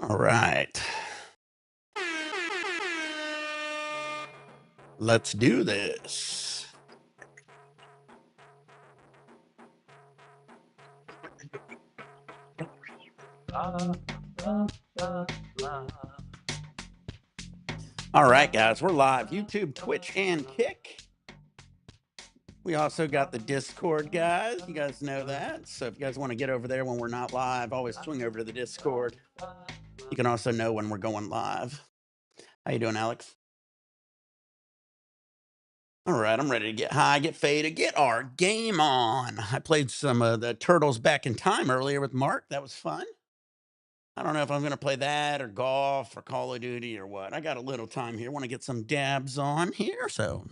All right. Let's do this. All right, guys, we're live. YouTube, Twitch, and Kick. We also got the Discord, guys. You guys know that. So if you guys want to get over there when we're not live, always swing over to the Discord. You can also know when we're going live. How you doing, Alex? All right, I'm ready to get high, get faded, get our game on. I played some of the Turtles Back in Time earlier with Mark. That was fun. I don't know if I'm going to play that or golf or Call of Duty or what. I got a little time here. Want to get some dabs on here. So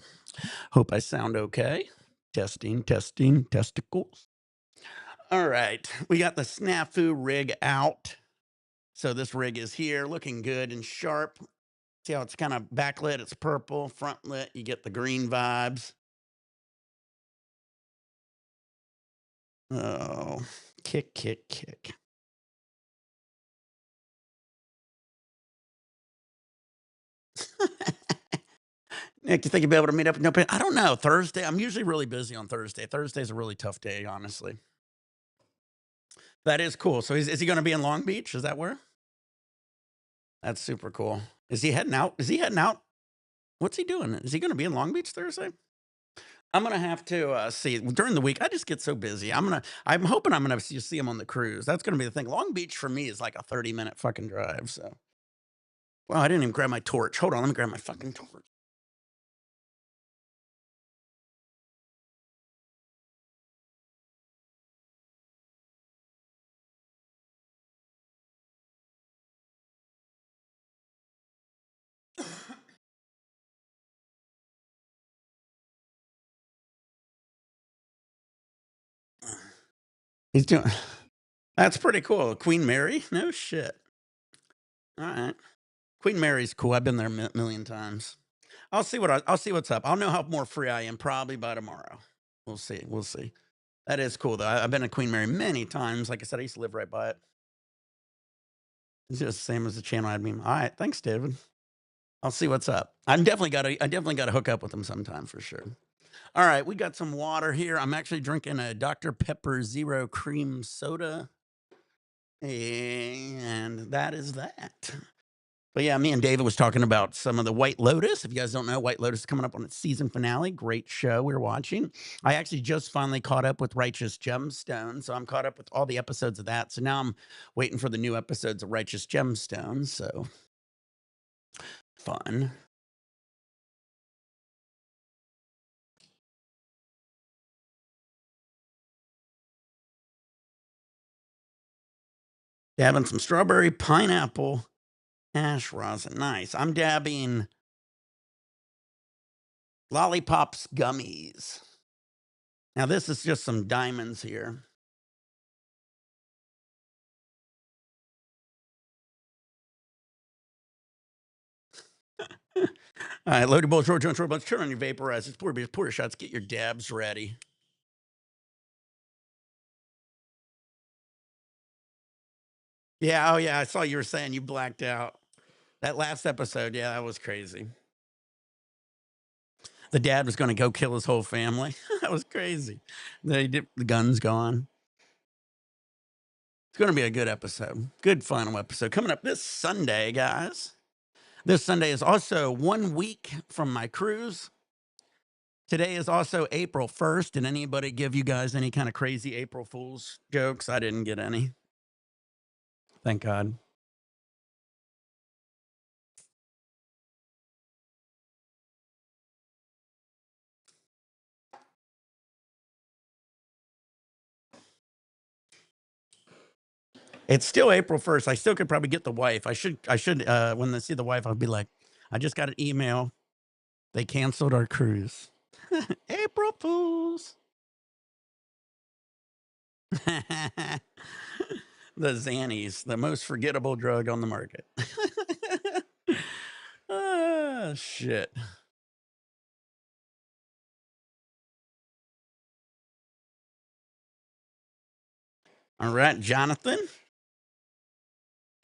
hope I sound okay. Testing, testing, testicles. All right. We got the Snafu rig out. So this rig is here looking good and sharp. See how it's kind of backlit? It's purple, front lit. You get the green vibes. Oh, kick, kick, kick. Nick, you think you'll be able to meet up? No, I don't know. Thursday. I'm usually really busy on Thursday. Thursday's a really tough day, honestly. That is cool. So is he going to be in Long Beach? Is that where? That's super cool. Is he heading out? Is he heading out? What's he doing? Is he going to be in Long Beach Thursday? I'm gonna have to see during the week. I just get so busy. I'm hoping I'm gonna see him on the cruise. That's gonna be the thing. Long Beach for me is like a 30-minute fucking drive. So, well, I didn't even grab my torch. Hold on, let me grab my fucking torch. He's doing. That's pretty cool. Queen Mary? No shit. All right. Queen Mary's cool. I've been there a million times. I'll see what's up. I'll know how more free I am probably by tomorrow. We'll see. We'll see. That is cool though. I've been to Queen Mary many times. Like I said, I used to live right by it. It's just the same as the channel had me. All right. Thanks, David. I'll see what's up. I definitely got to hook up with him sometime for sure. All right, we got some water here. I'm actually drinking a Dr. Pepper Zero Cream Soda, and that is that. But yeah, me and David was talking about some of the White Lotus. If you guys don't know, White Lotus is coming up on its season finale. Great show we're watching. I actually just finally caught up with Righteous Gemstones, so I'm caught up with all the episodes of that. So now I'm waiting for the new episodes of Righteous Gemstones. So fun. Dabbing some strawberry pineapple ash rosin. Nice. I'm dabbing lollipops gummies. Now this is just some diamonds here. All right, loaded bowls, short joints, short bunch, turn on your vaporizers, pour beers, pour your shots, get your dabs ready. Yeah, oh yeah, I saw you were saying you blacked out. That last episode, yeah, that was crazy. The dad was going to go kill his whole family. That was crazy. The gun's gone. It's going to be a good episode. Good final episode. Coming up this Sunday, guys. This Sunday is also 1 week from my cruise. Today is also April 1st. Did anybody give you guys any kind of crazy April Fool's jokes? I didn't get any. Thank God. It's still April 1st. I still could probably get the wife. I should when I see the wife, I'll be like, I just got an email. They canceled our cruise. April Fools. The Xannies, the most forgettable drug on the market. Ah, shit. All right, Jonathan.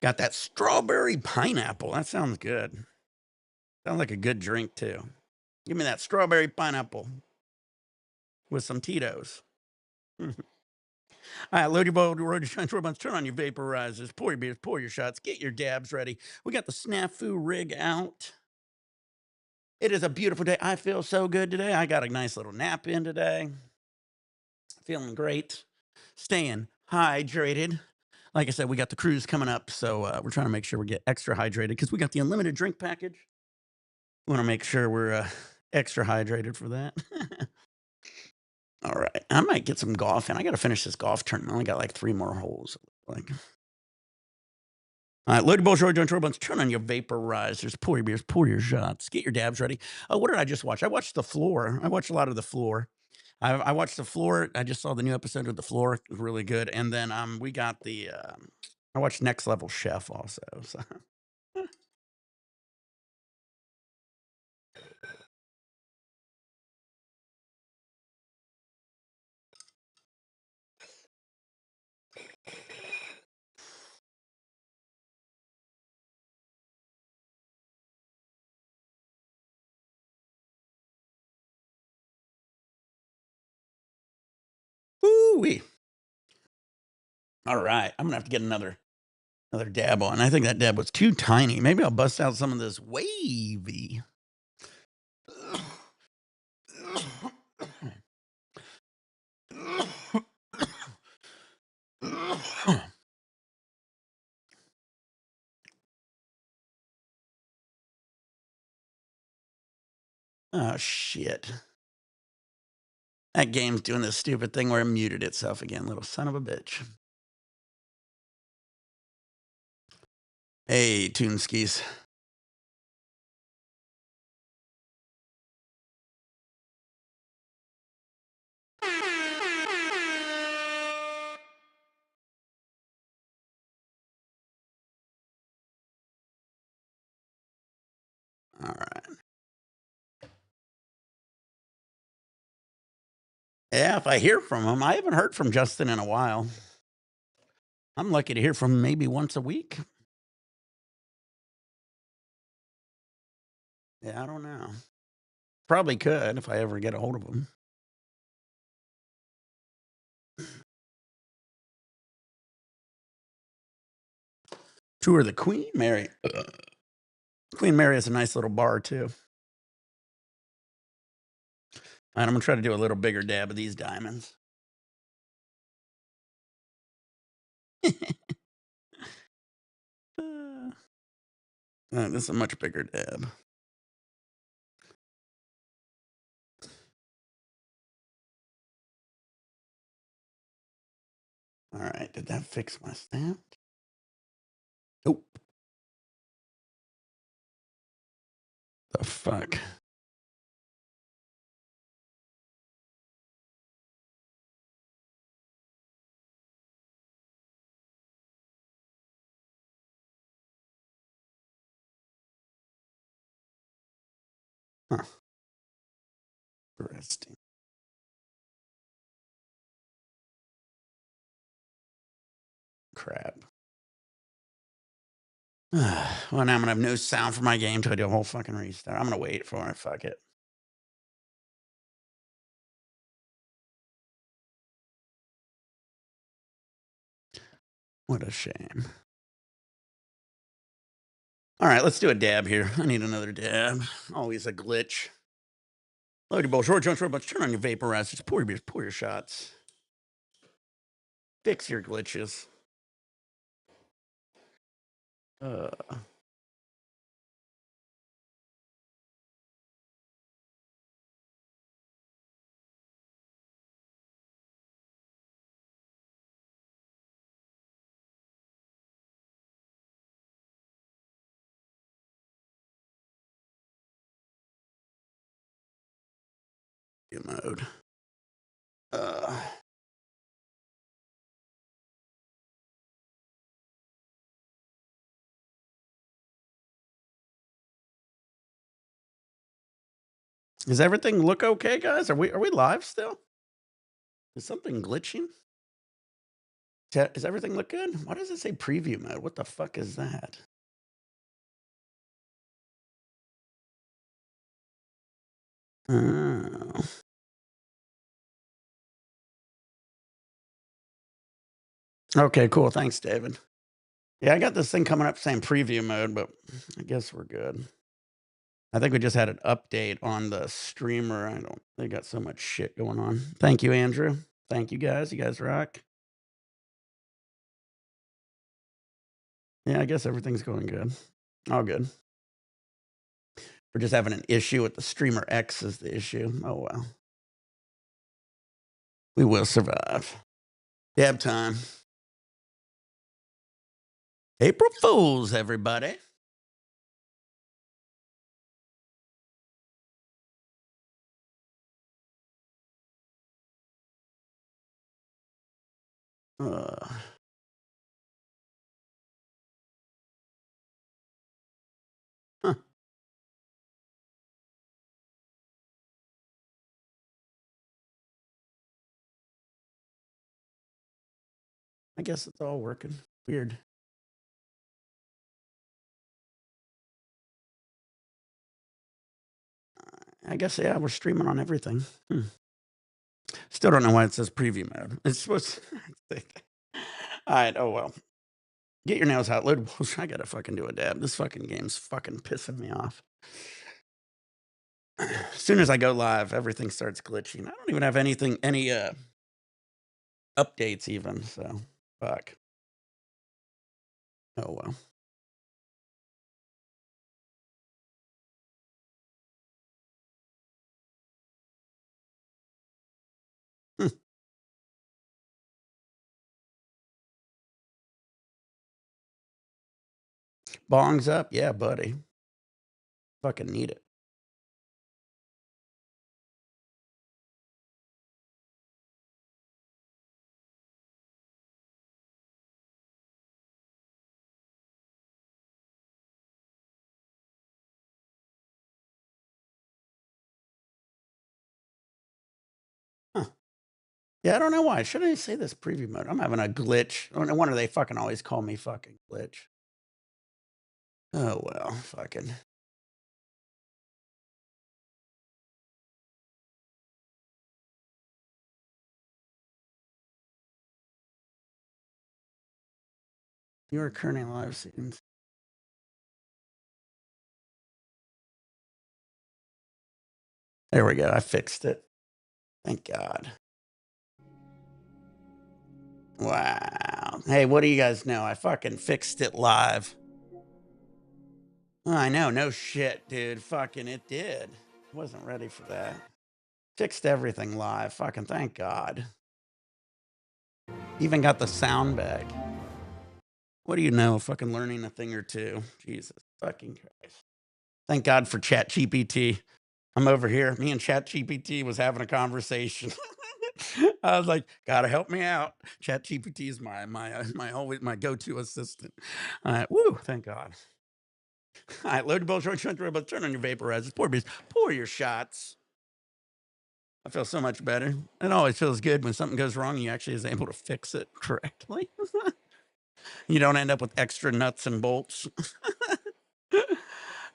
Got that strawberry pineapple. That sounds good. Sounds like a good drink too. Give me that strawberry pineapple with some Tito's. All right, load your bowl, road your shine, turn on your vaporizers, pour your beers, pour your shots, get your dabs ready. We got the snafu rig out. It is a beautiful day. I feel so good today. I got a nice little nap in today. Feeling great. Staying hydrated. Like I said, we got the cruise coming up, so we're trying to make sure we get extra hydrated because we got the unlimited drink package. We want to make sure we're extra hydrated for that. All right, I might get some golf in. I got to finish this golf tournament. I only got like 3 more holes. Like, all right, load your bowls, roll your joints, buns, turn on your vaporizers, pour your beers, pour your shots, get your dabs ready. Oh, what did I just watch? I watched The Floor. I watched a lot of The Floor. I watched The Floor. I just saw the new episode of The Floor. It was really good. And then we got the I watched Next Level Chef also. So. Woo-wee. All right, I'm gonna have to get another dab on. I think that dab was too tiny. Maybe I'll bust out some of this wavy. Oh shit. That game's doing this stupid thing where it muted itself again, little son of a bitch. Hey, Toonskis. All right. Yeah, if I hear from him, I haven't heard from Justin in a while. I'm lucky to hear from him maybe once a week. Yeah, I don't know. Probably could if I ever get a hold of him. Tour the Queen Mary. Queen Mary is a nice little bar too. And I'm gonna try to do a little bigger dab of these diamonds. This is a much bigger dab. All right, did that fix my stamp? Nope. The fuck? Huh. Interesting. Crap. Well, now I'm gonna have no sound for my game till I do a whole fucking restart. I'm gonna wait for it. Fuck it. What a shame. All right, let's do a dab here. I need another dab. Always a glitch. Load your bowl, short joints, bunch. Turn on your vaporizers. Pour your beers, pour your shots. Fix your glitches. Uh, mode. Uh, Does everything look okay, guys? Are we live still? Is something glitching? Does everything look good? Why does it say preview mode? What the fuck is that? Oh. Okay, cool. Thanks, David. Yeah, I got this thing coming up saying preview mode, but I guess we're good. I think we just had an update on the streamer. They got so much shit going on. Thank you, Andrew. Thank you guys. You guys rock. Yeah, I guess everything's going good. All good. We're just having an issue with the streamer X is the issue. Oh well. We will survive. Dab time. April Fools, everybody. Uh, huh. I guess it's all working. Weird. I guess, yeah, we're streaming on everything. Still don't know why it says preview mode. It's supposed to. All right. Oh, well. Get your nails out. I gotta fucking do a dab. This fucking game's fucking pissing me off. As soon as I go live, everything starts glitching. I don't even have any updates even. So, fuck. Oh, well. Hmm. Bongs up? Yeah, buddy. Fucking need it. Huh. Yeah, I don't know why. Should I say this preview mode? I'm having a glitch. No wonder they fucking always call me fucking glitch. Oh, well. Fucking. You are currently live scenes. There we go. I fixed it. Thank God. Wow. Hey, what do you guys know? I fucking fixed it live. Oh, I know. No shit, dude. Fucking it did. Wasn't ready for that. Fixed everything live. Fucking thank God. Even got the sound back. What do you know? Fucking learning a thing or two. Jesus fucking Christ. Thank God for Chat GPT. I'm over here. Me and Chat GPT was having a conversation. I was like, "Gotta help me out." Chat GPT is my always my go-to assistant. Woo, thank God. All right, load the bowl, short, but turn on your vaporizers. Pour your shots. I feel so much better. It always feels good when something goes wrong. You actually is able to fix it correctly. You don't end up with extra nuts and bolts.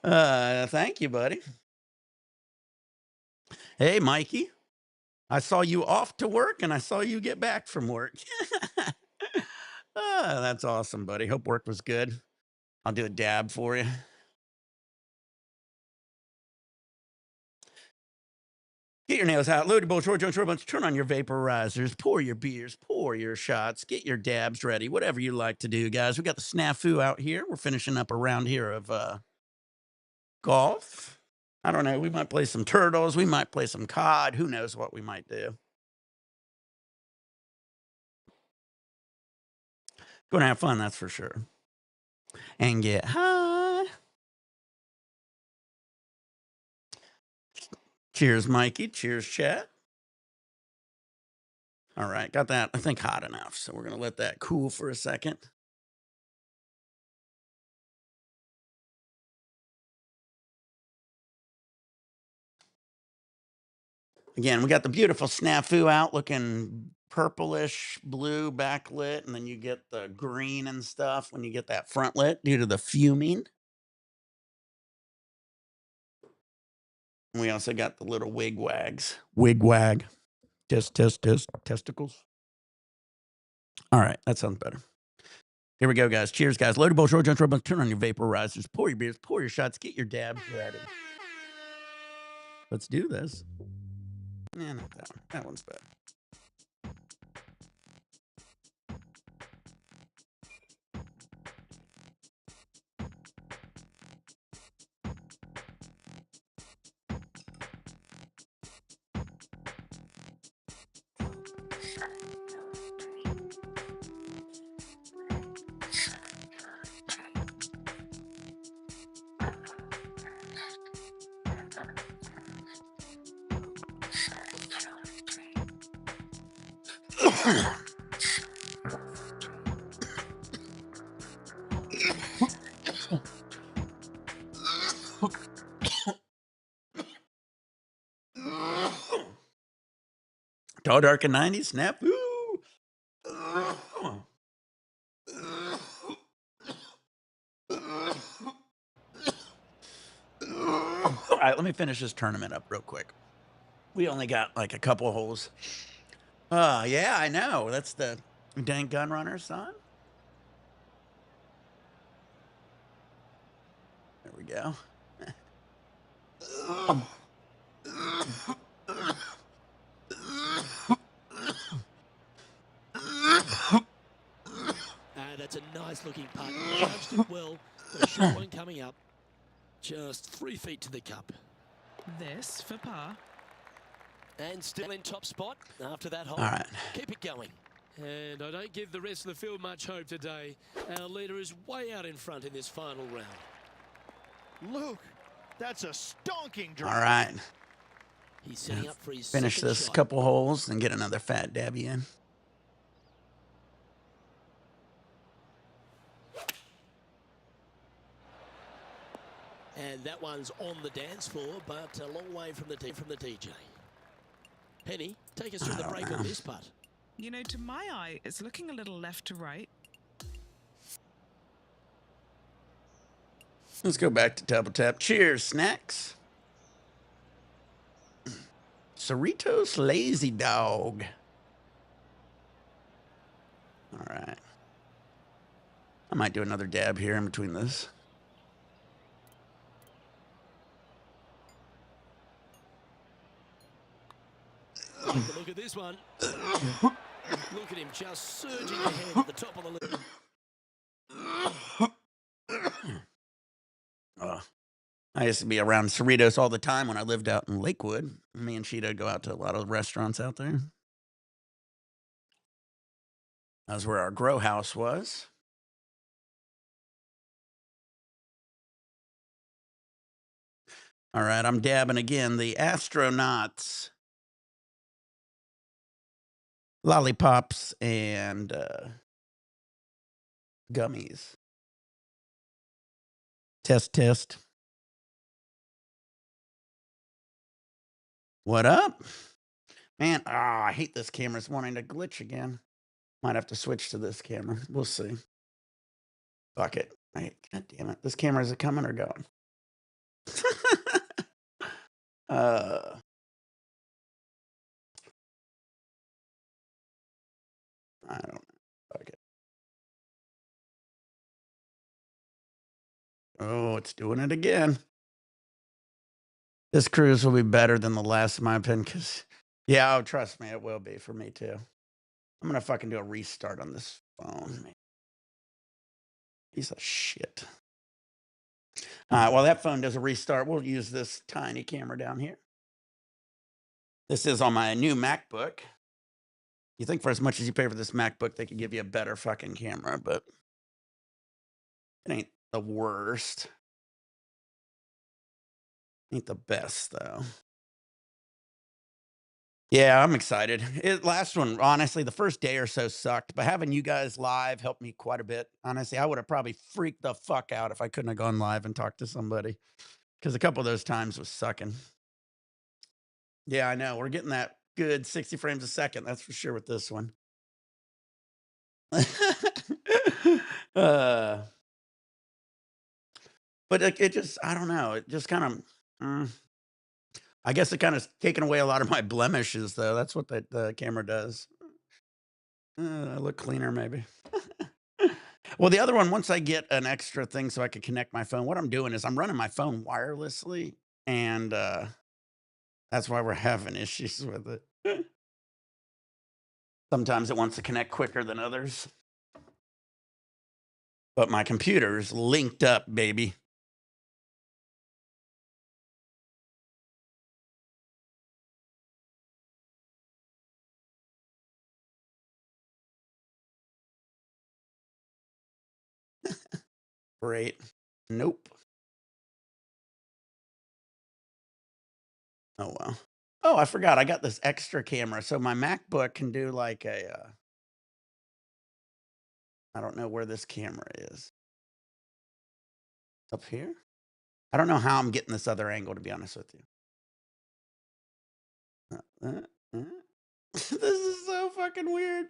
Thank you, buddy. Hey, Mikey. I saw you off to work and I saw you get back from work. That's awesome, buddy. Hope work was good. I'll do a dab for you. Get your nails out, load your bowl, short bunch, turn on your vaporizers, pour your beers, pour your shots, get your dabs ready, whatever you like to do, guys. We got the snafu out here. We're finishing up a round here of golf. I don't know. We might play some turtles. We might play some COD. Who knows what we might do? Gonna have fun, that's for sure. And get high. Cheers, Mikey. Cheers, chat. All right, got that, I think, hot enough. So we're going to let that cool for a second. Again, we got the beautiful snafu out looking purplish blue backlit, and then you get the green and stuff when you get that front lit due to the fuming. And we also got the little wig wags. Wig wag. Testicles. All right, that sounds better. Here we go, guys. Cheers, guys. Loaded bowl, short jump, turn on your vaporizers, pour your beers, pour your shots, get your dabs ready. Let's do this. Yeah, not that one. That one's better. Tall, dark, and 90s. Snap. Ooh. All right, let me finish this tournament up real quick. We only got like a couple holes. Yeah, I know. That's the dang gun runner, son. There we go. That's a nice looking putt. Judged it well. Got a short one coming up. Just 3 feet to the cup. This for par. And still in top spot after that hole. All right. Keep it going. And I don't give the rest of the field much hope today. Our leader is way out in front in this final round. Luke, that's a stonking drive. All right. He's setting up for his Finish second this shot. couple holes and get another fat dabby in. And that one's on the dance floor, but a long way from the DJ. Penny, take us through the break on this putt. You know, to my eye, it's looking a little left to right. Let's go back to double tap. Cheers, snacks. Cerritos Lazy Dog. All right. I might do another dab here in between this. Take a look at this one. Look at him just surging ahead at the top of the list. I used to be around Cerritos all the time when I lived out in Lakewood. Me and Sheeta go out to a lot of restaurants out there. That's where our grow house was. All right, I'm dabbing again. The astronauts, lollipops, and gummies. Test. What up? Man, I hate this camera. It's wanting to glitch again. Might have to switch to this camera. We'll see. Fuck it. God damn it. This camera, is it coming or going? I don't know. Fuck it. Oh, it's doing it again. This cruise will be better than the last, in my opinion, because, yeah, oh, trust me, it will be for me, too. I'm going to fucking do a restart on this phone, man. Piece of shit. All right, while that phone does a restart, we'll use this tiny camera down here. This is on my new MacBook. You think for as much as you pay for this MacBook, they could give you a better fucking camera, but it ain't the worst. Ain't the best, though. Yeah, I'm excited. Last one, honestly, the first day or so sucked, but having you guys live helped me quite a bit. Honestly, I would have probably freaked the fuck out if I couldn't have gone live and talked to somebody, because a couple of those times was sucking. Yeah, I know. We're getting that good 60 frames a second. That's for sure with this one. But it just, I don't know. It just kind of, I guess it kind of taken away a lot of my blemishes, though. That's what the camera does. I look cleaner, maybe. Well, the other one, once I get an extra thing so I can connect my phone, what I'm doing is I'm running my phone wirelessly, and that's why we're having issues with it. Sometimes it wants to connect quicker than others. But my computer's linked up, baby. Great. Nope. Oh, well. Oh, I forgot. I got this extra camera. So my MacBook can do like a, I don't know where this camera is. Up here? I don't know how I'm getting this other angle, to be honest with you. This is so fucking weird.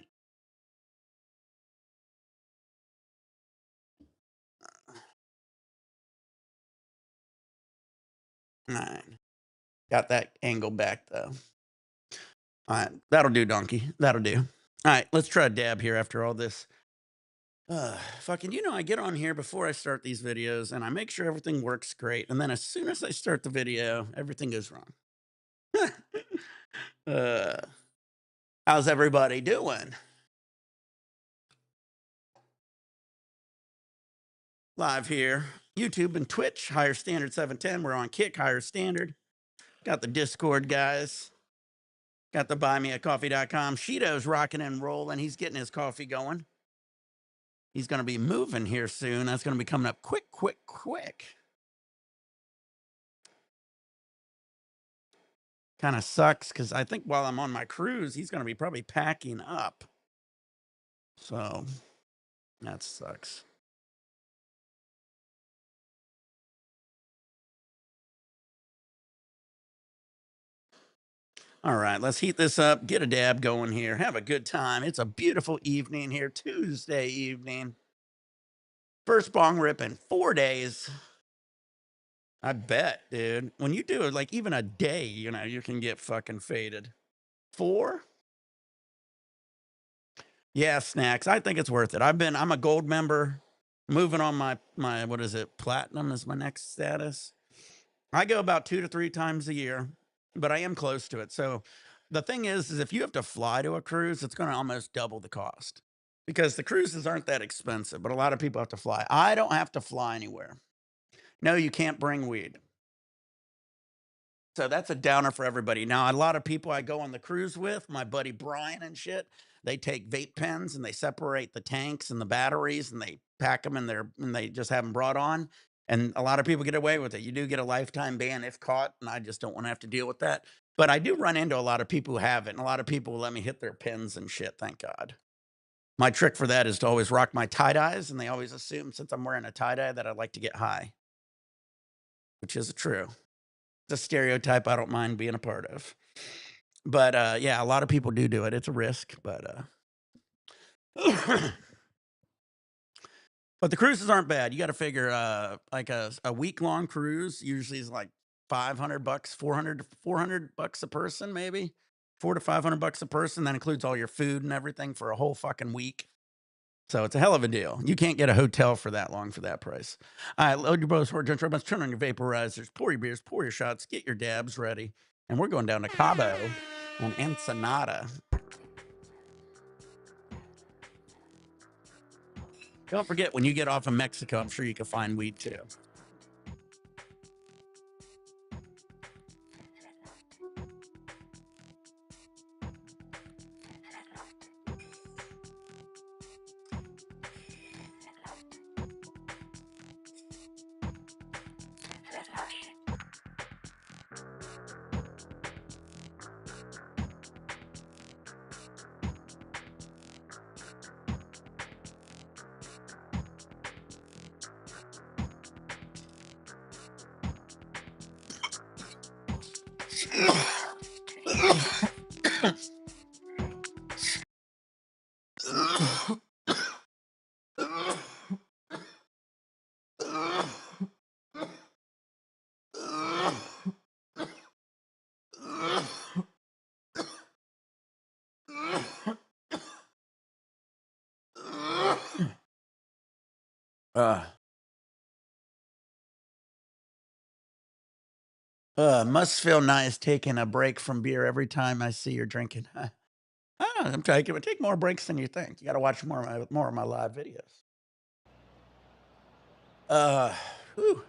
All right. Got that angle back, though. All right. That'll do, donkey. That'll do. All right. Let's try a dab here after all this. Fucking, I get on here before I start these videos and I make sure everything works great. And then as soon as I start the video, everything goes wrong. How's everybody doing? Live here, YouTube and Twitch, Higher Standard 710. We're on Kick, Higher Standard. Got the Discord guys. Got the buymeacoffee.com. Shido's rocking and rolling. He's getting his coffee going. He's going to be moving here soon. That's going to be coming up quick. Kind of sucks because I think while I'm on my cruise, he's going to be probably packing up. So that sucks. All right, let's heat this up, get a dab going here, have a good time. It's a beautiful evening here, Tuesday evening. First bong rip in 4 days. I bet, dude. When you do it, like even a day, you can get fucking faded. 4? Yeah, snacks. I think it's worth it. I'm a gold member, moving on my what is it? Platinum is my next status. I go about 2 to 3 times a year, but I am close to it. So the thing is if you have to fly to a cruise, it's going to almost double the cost because the cruises aren't that expensive, but a lot of people have to fly. I don't have to fly anywhere. No, you can't bring weed. So that's a downer for everybody. Now, a lot of people I go on the cruise with, my buddy Brian and shit, they take vape pens and they separate the tanks and the batteries and they pack them and they just have them brought on. And a lot of people get away with it. You do get a lifetime ban if caught, and I just don't want to have to deal with that. But I do run into a lot of people who have it, and a lot of people will let me hit their pens and shit, thank God. My trick for that is to always rock my tie-dyes, and they always assume since I'm wearing a tie-dye that I like to get high, which is true. It's a stereotype I don't mind being a part of. But yeah, a lot of people do it. It's a risk, but but the cruises aren't bad. You got to figure like a week-long cruise usually is like $500, 400 bucks a person, maybe $400 to $500 a person. That includes all your food and everything for a whole fucking week. So it's a hell of a deal. You can't get a hotel for that long for that price. All right, load your bows, turn on your vaporizers, pour your beers, pour your shots, get your dabs ready. And we're going down to Cabo and Ensenada. Don't forget, when you get off of Mexico, I'm sure you can find weed too. Must feel nice taking a break from beer every time I see you're drinking. I don't know, I'm taking take more breaks than you think. You got to watch more of my live videos. Whew.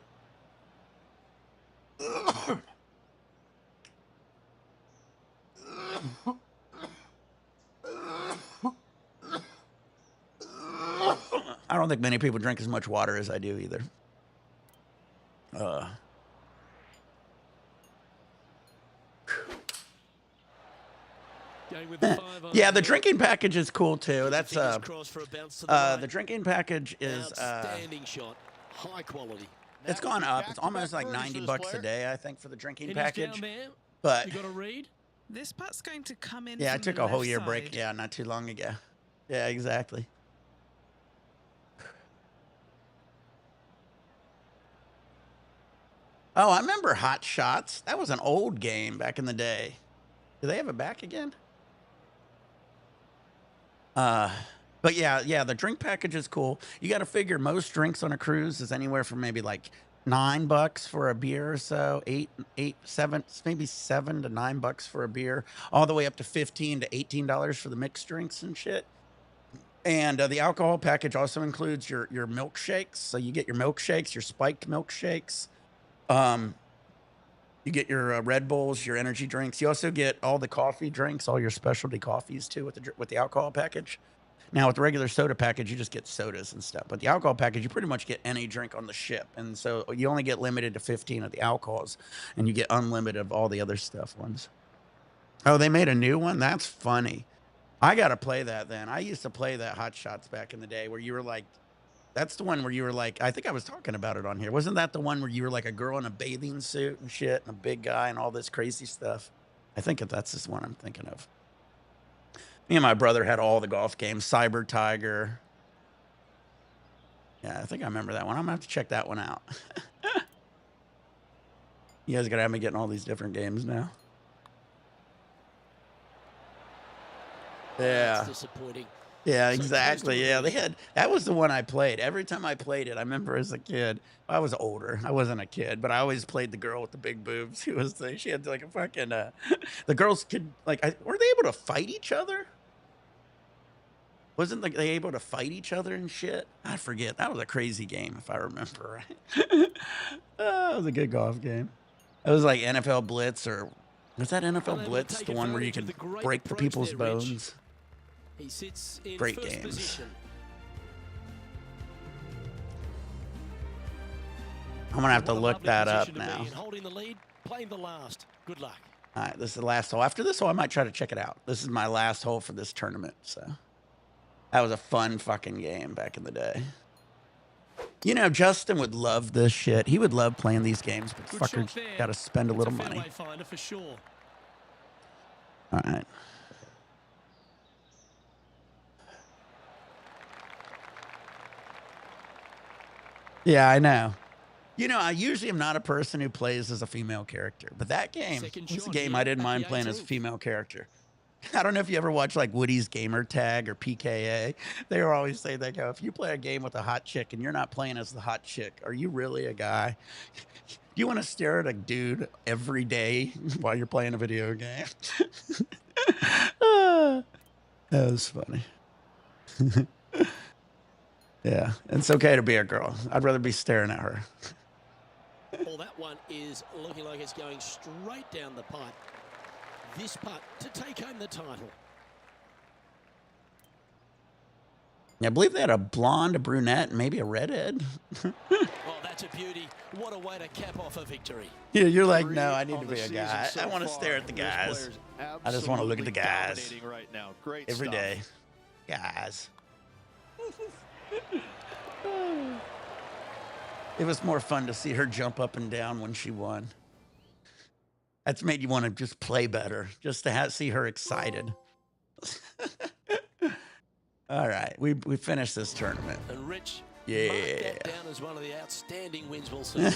I don't think many people drink as much water as I do either. Yeah, the drinking package is cool too. That's the drinking package is outstanding shot, high quality. it's gone up. It's almost like $90 a day, I think, for the drinking package. Down there. But You got to read. This putt's going to come in. yeah, I from took the a whole left year side. break. Yeah, not too long ago. Yeah, exactly. Oh, I remember Hot Shots. That was an old game back in the day. Do they have it back again? But yeah, the drink package is cool. You got to figure most drinks on a cruise is anywhere from maybe like $9 for a beer or so, maybe $7 to $9 for a beer, all the way up to $15 to $18 for the mixed drinks and shit. And the alcohol package also includes your milkshakes. So you get your milkshakes, your spiked milkshakes. You get your Red Bulls, your energy drinks. You also get all the coffee drinks, all your specialty coffees too with the alcohol package. Now with the regular soda package, you just get sodas and stuff. But the alcohol package, you pretty much get any drink on the ship. And so you only get limited to 15 of the alcohols, and you get unlimited of all the other stuff ones. Oh, they made a new one? That's funny. I got to play that then. I used to play that Hot Shots back in the day where you were like, that's the one where you were like, I think I was talking about it on here. Wasn't that the one where you were like a girl in a bathing suit and shit and a big guy and all this crazy stuff? I think that's this one I'm thinking of. Me and my brother had all the golf games, Cyber Tiger. Yeah, I think I remember that one. I'm gonna have to check that one out. You guys are gonna have me getting all these different games now. Yeah. That's disappointing. Yeah, exactly. Yeah, that was the one I played. Every time I played it, I remember as a kid, I was older. I wasn't a kid, but I always played the girl with the big boobs. She had like a fucking, the girls could, like, were they able to fight each other? Wasn't like they able to fight each other and shit? I forget. That was a crazy game, if I remember right. That was a good golf game. It was like NFL Blitz, or was that NFL Blitz, the one where you could break the people's bones? He sits in Great first games. position. I'm gonna have to look that up now. Holding the lead, playing the last. Good luck. All right, this is the last hole. After this hole, I might try to check it out. This is my last hole for this tournament, so that was a fun fucking game back in the day. You know, Justin would love this shit. He would love playing these games, but fuckers got to spend a little money. For sure. All right. Yeah, I know. You know, I usually am not a person who plays as a female character, but that game was a game I didn't mind playing as a female character. I don't know if you ever watch like Woody's Gamer Tag or PKA. They were always say, they go, if you play a game with a hot chick and you're not playing as the hot chick, are you really a guy? Do you want to stare at a dude every day while you're playing a video game? That was funny. Yeah, it's okay to be a girl. I'd rather be staring at her. Well, that one is looking like it's going straight down the pipe. This putt to take home the title. Yeah, I believe they had a blonde, a brunette, and maybe a redhead. Oh, that's a beauty. What a way to cap off a victory. Yeah, you're like, no, I need to be a guy. I want to stare at the guys. I just want to look at the guys right now. Great every stuff. day. Guys. It was more fun to see her jump up and down when she won. That's made you want to just play better, just to see her excited. All right, we finished this tournament. And Rich, Yeah. mark that down as one of the outstanding wins we'll see.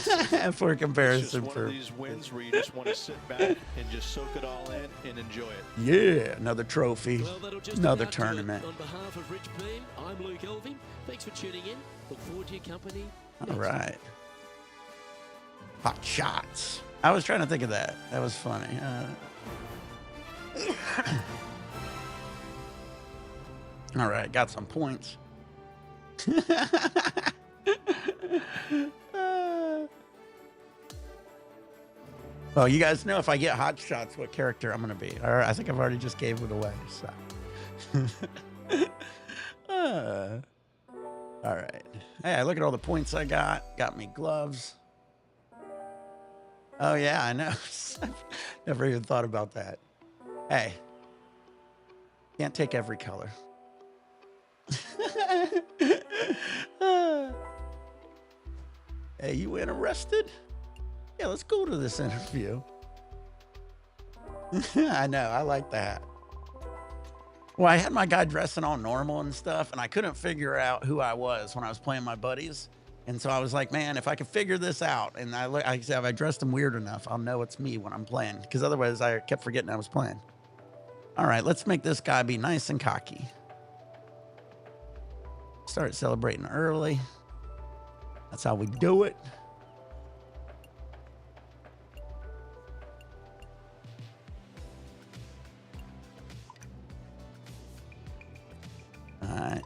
For It's comparison, just one of these wins where you just want to sit back and just soak it all in and enjoy it. yeah, another trophy, Well, that'll just another about do it. tournament. On behalf of Rich Beam, I'm Luke Elving. Thanks for tuning in. Look forward to your company. All right. Hot shots. I was trying to think of that. That was funny. All right, got some points. Well, you guys know if I get hot shots, what character I'm going to be. All right, I think I've already just gave it away. So. All right. Hey, look at all the points I got. Got me gloves. Oh, yeah, I know. Never even thought about that. Hey, can't take every color. Hey, you interested? Yeah, let's go to this interview. I know, I like that. Well, I had my guy dressing all normal and stuff, and I couldn't figure out who I was when I was playing my buddies. And so I was like, man, if I could figure this out, and I said, if I dressed him weird enough, I'll know it's me when I'm playing. Because otherwise, I kept forgetting I was playing. All right, let's make this guy be nice and cocky. Start celebrating early. That's how we do it. All right.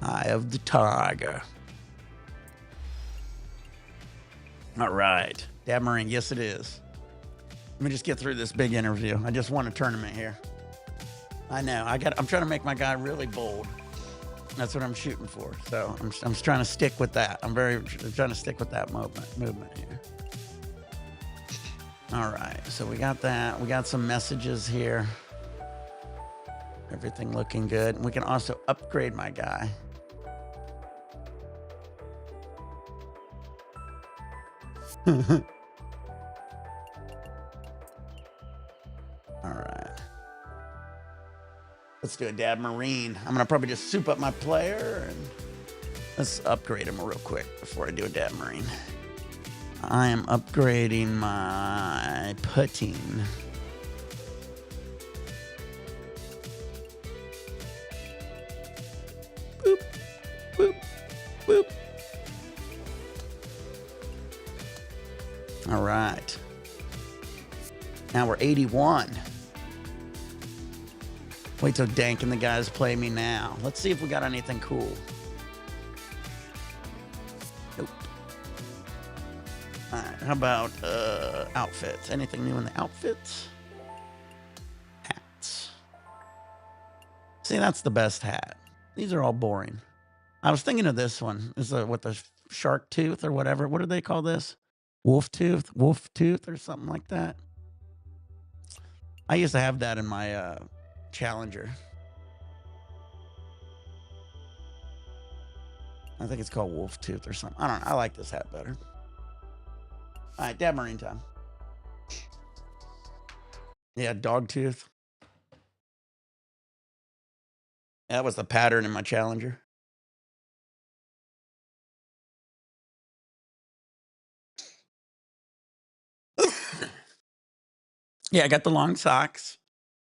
Eye of the Tiger. All right. Dad Marine, yes it is. Let me just get through this big interview. I just won a tournament here. I know. I'm trying to make my guy really bold. That's what I'm shooting for. So I'm trying to stick with that. I'm trying to stick with that movement here. All right. So we got that. We got some messages here. Everything looking good. We can also upgrade my guy. All right. Let's do a Dad Marine. I'm going to probably just soup up my player and let's upgrade him real quick before I do a Dad Marine. I am upgrading my putting. Boop, boop, boop. All right. Now we're 81. Wait till Dank and the guys play me now. Let's see if we got anything cool. Nope. All right, how about outfits? Anything new in the outfits? Hats. See, that's the best hat. These are all boring. I was thinking of this one. This is what, the shark tooth or whatever. What do they call this? Wolf tooth or something like that. I used to have that in my Challenger. I think it's called wolf tooth or something. I don't know. I like this hat better. All right, Dad Marine time. Yeah, dog tooth. That was the pattern in my Challenger. Yeah, I got the long socks.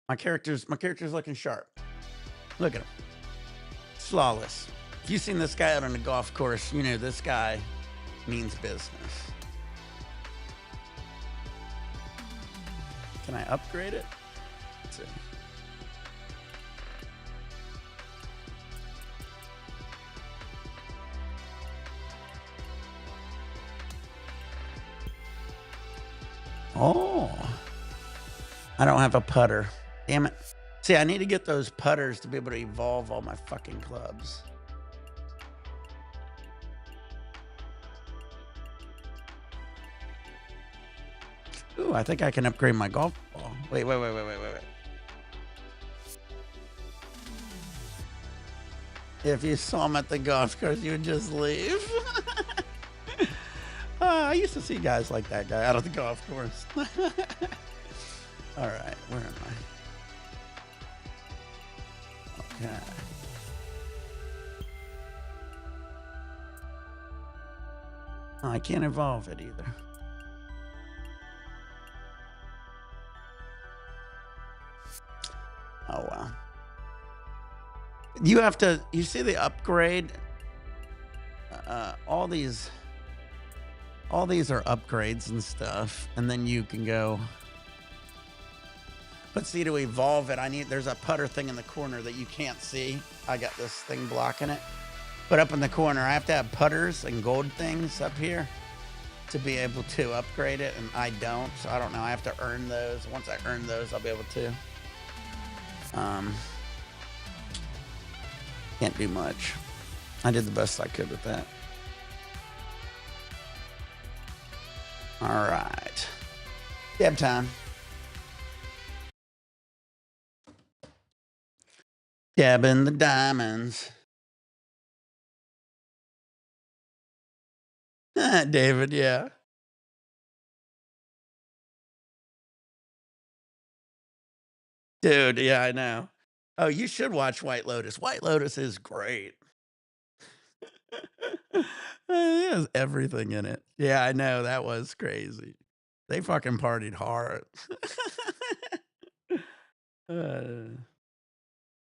My character's looking sharp. Look at him. Flawless. If you've seen this guy out on the golf course, you know this guy means business. Can I upgrade it? Let's see. Oh. I don't have a putter. Damn it. See, I need to get those putters to be able to evolve all my fucking clubs. Ooh, I think I can upgrade my golf ball. Wait. If you saw him at the golf course, you would just leave. I used to see guys like that guy out at the golf course. All right, where am I? Okay. Oh, I can't evolve it either. Oh, wow. You have to, you see the upgrade? All these are upgrades and stuff. And then you can go. But see, to evolve it, there's a putter thing in the corner that you can't see. I got this thing blocking it. But up in the corner, I have to have putters and gold things up here to be able to upgrade it, and I don't, so I don't know. I have to earn those. Once I earn those, I'll be able to. Can't do much. I did the best I could with that. All right. Dab time. Dabbing the diamonds. David, yeah. Dude, yeah, I know. Oh, you should watch White Lotus. White Lotus is great. It has everything in it. Yeah, I know. That was crazy. They fucking partied hard.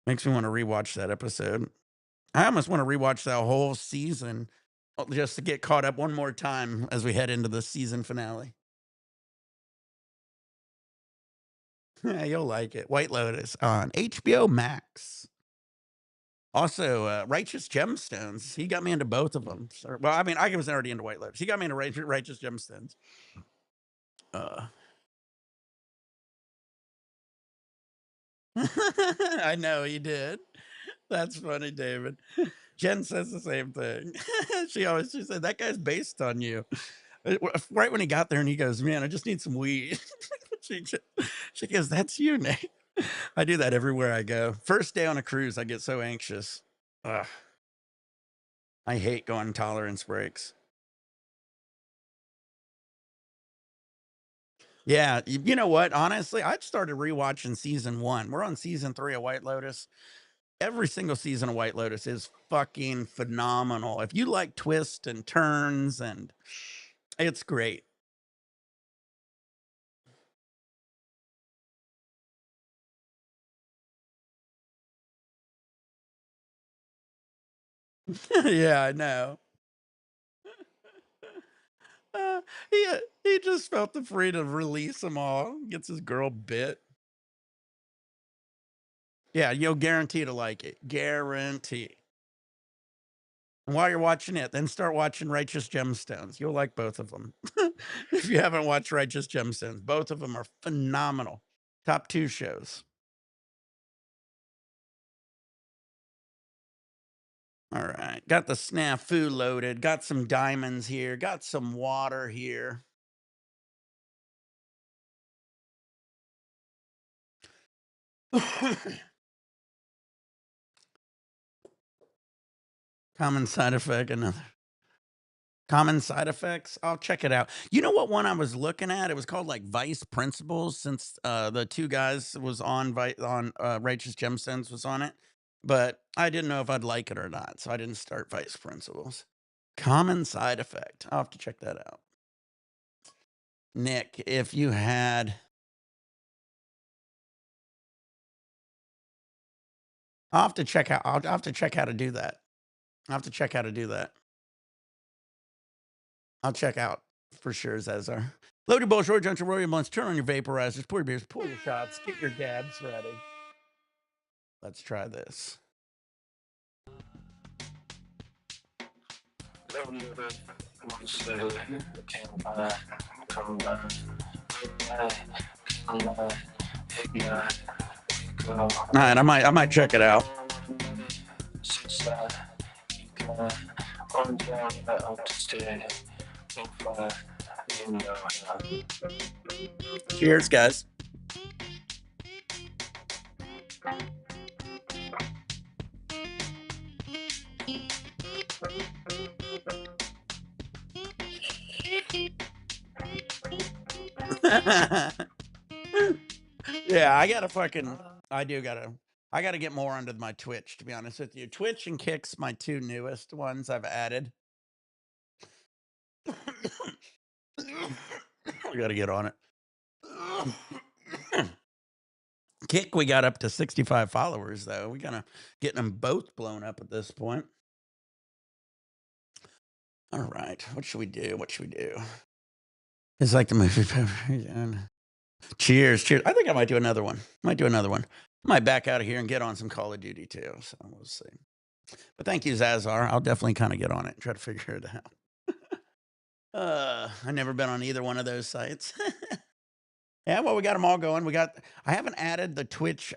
Makes me want to rewatch that episode. I almost want to rewatch that whole season just to get caught up one more time as we head into the season finale. You'll like it. White Lotus on HBO Max. Also, Righteous Gemstones. He got me into both of them. So, well, I mean, I was already into White Lotus. He got me into Righteous Gemstones. I know he did. That's funny, David. Jen says the same thing. She said, that guy's based on you. Right when he got there and he goes, man, I just need some weed. she goes, that's you, Nate. I do that everywhere I go. First day on a cruise, I get so anxious. Ugh. I hate going tolerance breaks. Yeah, you know what? Honestly, I started rewatching season 1. We're on season 3 of White Lotus. Every single season of White Lotus is fucking phenomenal. If you like twists and turns, and it's great. Yeah, I know. He just felt the freedom to release them all. Gets his girl bit. Yeah, you'll guarantee to like it. Guarantee. And while you're watching it, then start watching Righteous Gemstones. You'll like both of them. If you haven't watched Righteous Gemstones, both of them are phenomenal. Top 2 shows. All right. Got the snafu loaded. Got some diamonds here. Got some water here. Common side effect, another. Common side effects. I'll check it out. You know what one I was looking at? It was called like Vice Principals, since the 2 guys was on Righteous Gemstones was on it. But I didn't know if I'd like it or not, so I didn't start Vice Principals. Common side effect. I'll have to check that out. Nick, if you had... I'll have to check out. I'll have to check how to do that. I'll have to check how to do that. I'll check out for sure, Zazar. Loaded Bull, Short Junction, Royal Blunts, turn on your vaporizers, pour your beers, pour your shots, get your dabs ready. Let's try this. All right, I might check it out. Cheers, guys. Yeah, I gotta get more onto my Twitch, to be honest with you. Twitch and Kick's my two newest ones I've added. We gotta get on it. Kick, we got up to 65 followers, though. We gotta get them both blown up at this point. All right, what should we do? What should we do? It's like the movie. Cheers, cheers. I think I might do another one. Might back out of here and get on some Call of Duty too. So we'll see. But thank you, Zazar. I'll definitely kind of get on it and try to figure it out. I've never been on either one of those sites. Yeah, well, we got them all going. I haven't added the Twitch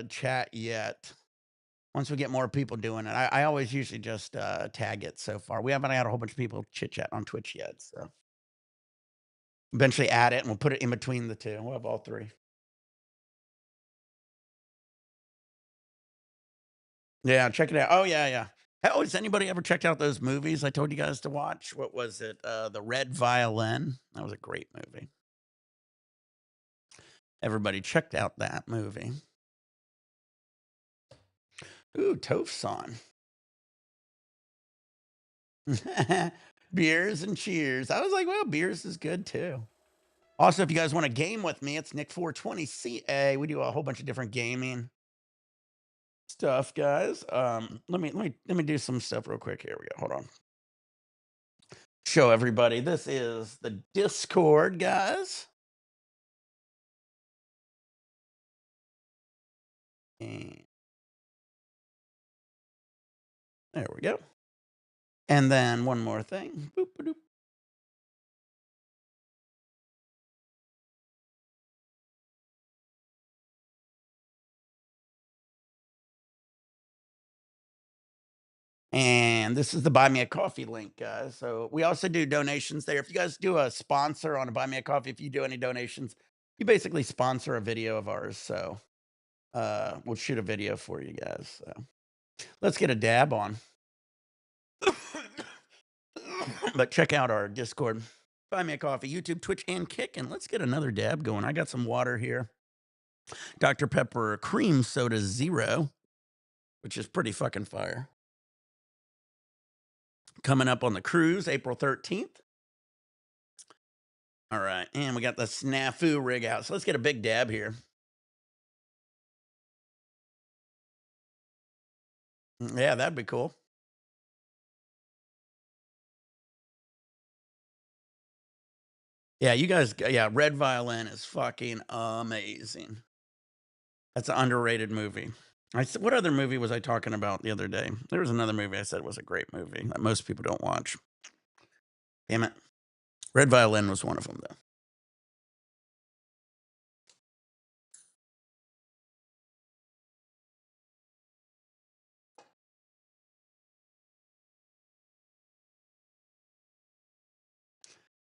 chat yet. Once we get more people doing it, I always usually just tag it so far. We haven't had a whole bunch of people chit chat on Twitch yet. So eventually add it and we'll put it in between the two. We'll have all three. Yeah, check it out. Oh, yeah. Oh, has anybody ever checked out those movies I told you guys to watch? What was it? The Red Violin. That was a great movie. Everybody checked out that movie. Ooh, Tofson. Beers and cheers. I was like, well, beers is good too. Also, if you guys want to game with me, it's Nick420CA. We do a whole bunch of different gaming stuff, guys. Let me do some stuff real quick. Here we go. Hold on. Show everybody. This is the Discord, guys. And there we go. And then one more thing. Boop, boop. And this is the Buy Me a Coffee link, guys. So we also do donations there. If you guys do a sponsor on a Buy Me a Coffee, if you do any donations, you basically sponsor a video of ours. So we'll shoot a video for you guys. So let's get a dab on. But check out our Discord, Buy Me a Coffee, YouTube, Twitch, and Kick, and let's get another dab going. I got some water here. Dr. Pepper Cream Soda Zero, which is pretty fucking fire. Coming up on the cruise, April 13th. All right, and we got the Snafu rig out. So let's get a big dab here. Yeah, that'd be cool. Yeah, you guys, yeah, Red Violin is fucking amazing. That's an underrated movie. What other movie was I talking about the other day? There was another movie I said was a great movie that most people don't watch. Damn it. Red Violin was one of them, though.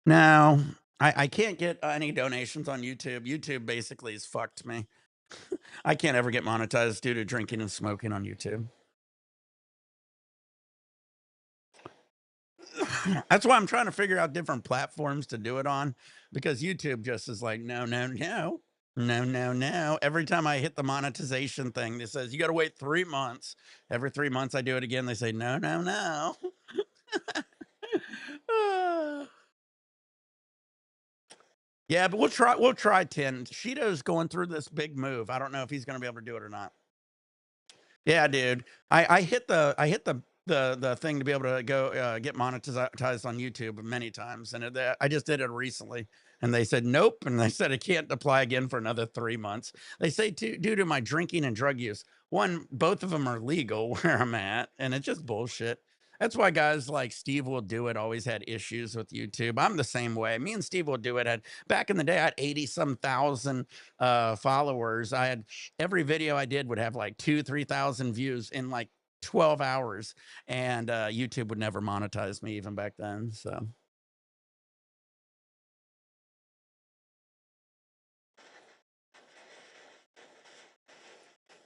Now, I can't get any donations on YouTube. YouTube basically has fucked me. I can't ever get monetized due to drinking and smoking on YouTube. That's why I'm trying to figure out different platforms to do it on, because YouTube just is like, no. Every time I hit the monetization thing, it says you got to wait 3 months. Every 3 months I do it again. They say, no. Yeah, but we'll try 10. Shido's going through this big move. I don't know if he's going to be able to do it or not. Yeah, dude. I hit the thing to be able to go get monetized on YouTube many times, and I just did it recently, and they said nope, and they said I can't apply again for another 3 months. They say due to my drinking and drug use. Both of them are legal where I'm at, and it's just bullshit. That's why guys like Steve Will Do It always had issues with YouTube. I'm the same way. Me and Steve Will Do It had back in the day. I had 80-some thousand followers. I had every video I did would have like 2,000-3,000 views in like 12 hours, and YouTube would never monetize me even back then. So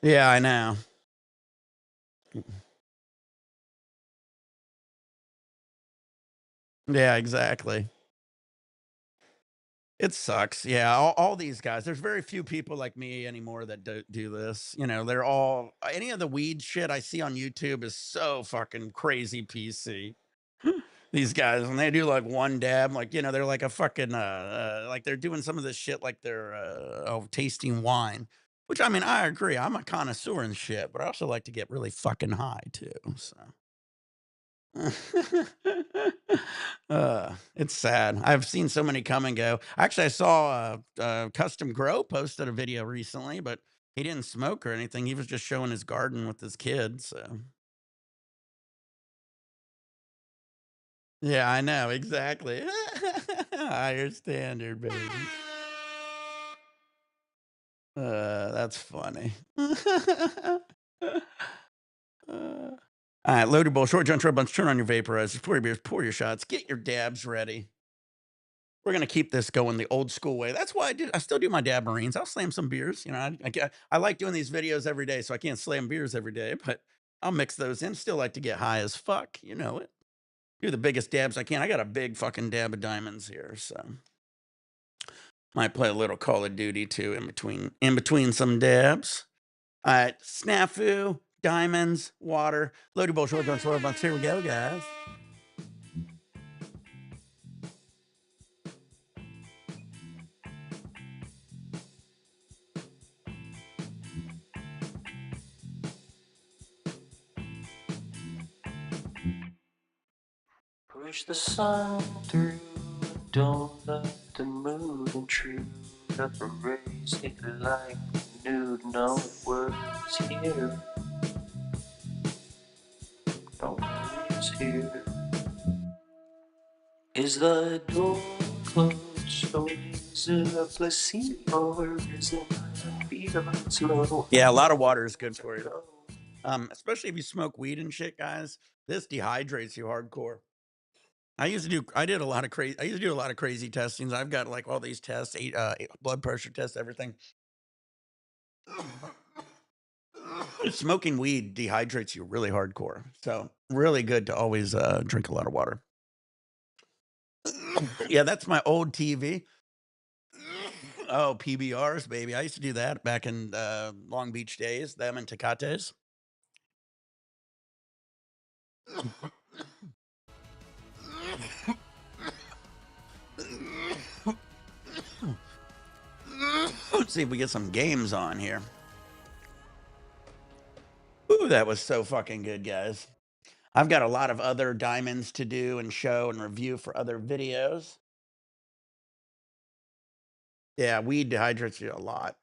yeah, I know. Yeah, exactly. It sucks. Yeah, all these guys. There's very few people like me anymore that do this. You know, they're all any of the weed shit I see on YouTube is so fucking crazy PC. These guys, when they do like one dab, like you know, they're like a fucking like they're doing some of this shit like they're tasting wine. Which I mean, I agree. I'm a connoisseur in shit, but I also like to get really fucking high too. So. It's sad. I've seen so many come and go. Actually, I saw Custom Grow posted a video recently, but he didn't smoke or anything. He was just showing his garden with his kids. So yeah, I know exactly. Higher standard, baby. That's funny. All right, loaded bowl, short jump, bunch, turn on your vaporizers, pour your beers, pour your shots, get your dabs ready. We're gonna keep this going the old school way. That's why I still do my dab Marines. I'll slam some beers. You know, I like doing these videos every day, so I can't slam beers every day, but I'll mix those in. Still like to get high as fuck. You know it. Do the biggest dabs I can. I got a big fucking dab of diamonds here, so might play a little Call of Duty too in between some dabs. All right, snafu, diamonds, water, loaded bowl, short guns, bunch. Here we go, guys. Push the sun through, don't let the moon intrude. Up a race, it like nude, no words here. No words here. Is the door closed, or is it a placebo, or is it my feet on slow? Yeah, a lot of water is good for you. Especially if you smoke weed and shit, guys. This dehydrates you hardcore. I used to do a lot of crazy testings. I've got like all these tests, blood pressure tests, everything. Smoking weed dehydrates you really hardcore. So really good to always drink a lot of water. Yeah, that's my old TV. Oh, PBRs, baby. I used to do that back in Long Beach days, them and Tecates. Let's see if we get some games on here. Ooh, that was so fucking good, guys. I've got a lot of other diamonds to do and show and review for other videos. Yeah, weed dehydrates you a lot.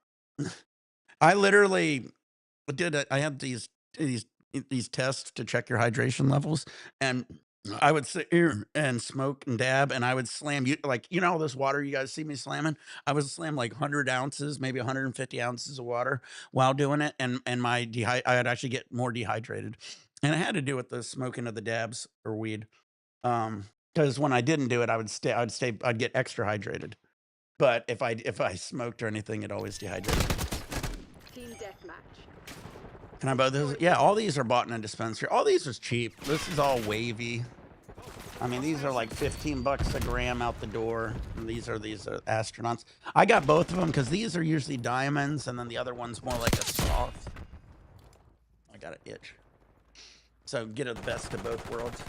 I literally I had these tests to check your hydration levels, and I would sit here and smoke and dab, and I would slam you know all this water you guys see me slamming. I would slam like 100 ounces, maybe 150 ounces of water while doing it, and I'd actually get more dehydrated, and it had to do with the smoking of the dabs or weed. Because when I didn't do it, I'd get extra hydrated. But if I smoked or anything, it always dehydrated. Team deathmatch. Can I buy those? Yeah, all these are bought in a dispensary. All these is cheap. This is all wavy. I mean, these are like 15 bucks a gram out the door. And these are astronauts. I got both of them because these are usually diamonds, and then the other one's more like a soft. I got an itch. So get the best of both worlds.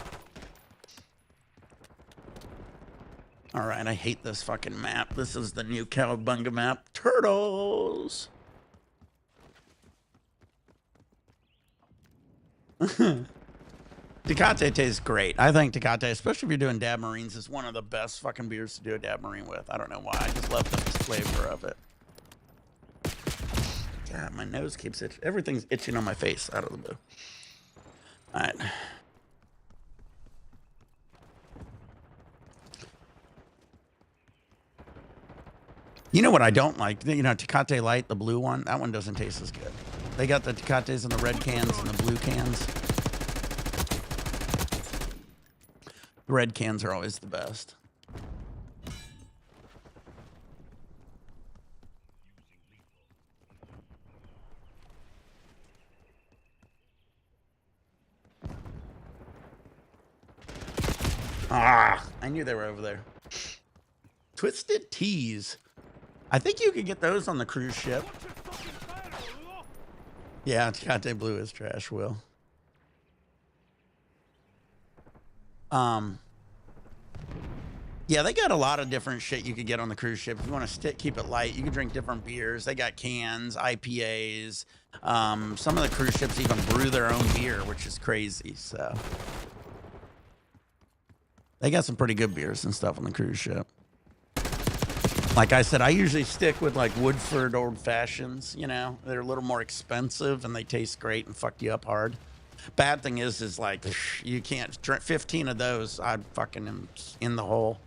All right, I hate this fucking map. This is the new Cowabunga map. Turtles. Tecate tastes great. I think Tecate, especially if you're doing dab Marines, is one of the best fucking beers to do a dab Marine with. I don't know why. I just love the flavor of it. God, my nose keeps itching. Everything's itching on my face out of the blue. All right. You know what I don't like? You know, Tecate Light, the blue one, that one doesn't taste as good. They got the Tecates in the red cans and the blue cans. The red cans are always the best. Ah, I knew they were over there. Twisted Teas. I think you could get those on the cruise ship. Yeah, Tecate Blue is trash, Will. Yeah, they got a lot of different shit you could get on the cruise ship. If you want to keep it light, you can drink different beers. They got cans, IPAs. Some of the cruise ships even brew their own beer, which is crazy. So they got some pretty good beers and stuff on the cruise ship. Like I said, I usually stick with like Woodford Old Fashions. You know, they're a little more expensive and they taste great and fuck you up hard. Bad thing is like you can't drink 15 of those. I'd fucking am in the hole.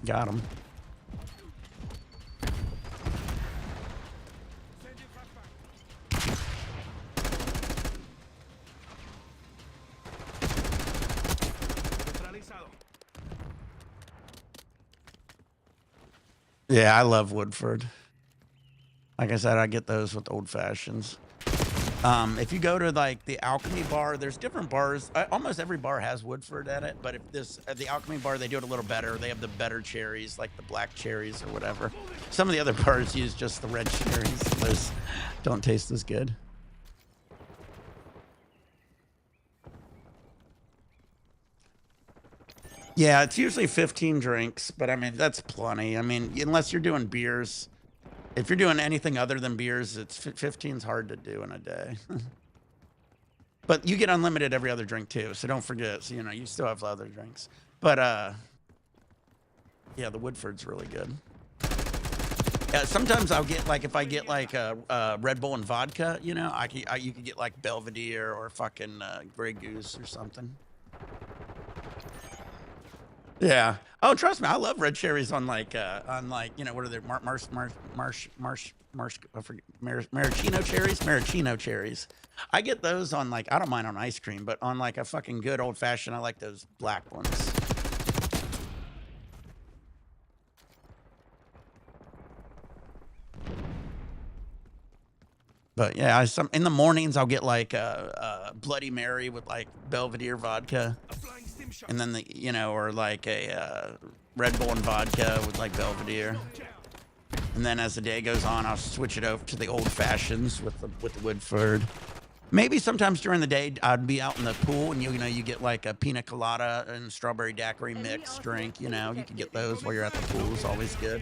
Got him. Yeah, I love Woodford. Like I said, I get those with Old Fashions. If you go to like the Alchemy bar, there's different bars. Almost every bar has Woodford at it, but if this at the Alchemy bar, they do it a little better. They have the better cherries, like the black cherries or whatever. Some of the other bars use just the red cherries. Those don't taste as good. Yeah, it's usually 15 drinks, but I mean, that's plenty. I mean, unless you're doing beers. If you're doing anything other than beers, it's 15's hard to do in a day. But you get unlimited every other drink too, so don't forget. So, you know, you still have other drinks. But yeah, the Woodford's really good. Yeah, sometimes I'll get like if I get like a Red Bull and vodka, you know, you could get like Belvedere or fucking Grey Goose or something. Yeah. Oh, trust me, I love red cherries on like you know, what are they? Maraschino cherries. Maraschino cherries. I get those on like, I don't mind on ice cream, but on like a fucking good old fashioned, I like those black ones. But yeah, in the mornings I'll get like a Bloody Mary with like Belvedere vodka, and then you know, or like a Red Bull and vodka with like Belvedere. And then as the day goes on, I'll switch it over to the old fashions with the Woodford. Maybe sometimes during the day I'd be out in the pool, and you know, you get like a pina colada and strawberry daiquiri mix drink. You know, you can get those while you're at the pool. It's always good.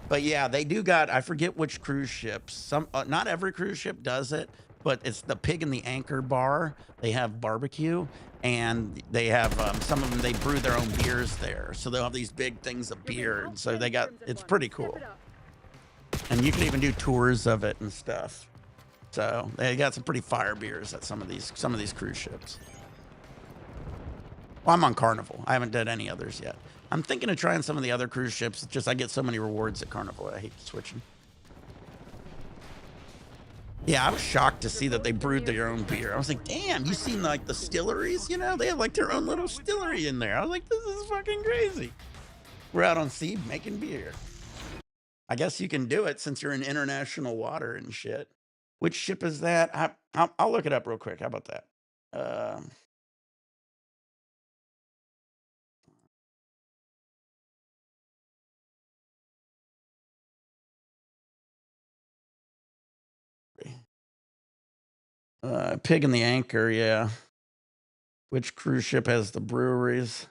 But yeah, they do got, I forget which cruise ships. Some not every cruise ship does it, but it's the Pig and the Anchor bar. They have barbecue, and they have some of them, they brew their own beers there. So they'll have these big things of beer. And so they got, it's pretty cool. And you can even do tours of it and stuff. So they got some pretty fire beers at some of these cruise ships. Well, I'm on Carnival. I haven't done any others yet. I'm thinking of trying some of the other cruise ships. It's just I get so many rewards at Carnival. I hate switching. Yeah, I was shocked to see that they brewed their own beer. I was like, damn, you seen like the distilleries? You know, they have like their own little distillery in there. I was like, this is fucking crazy. We're out on sea making beer. I guess you can do it since you're in international water and shit. Which ship is that? I'll look it up real quick. How about that? Pig and the Anchor, yeah. Which cruise ship has the breweries?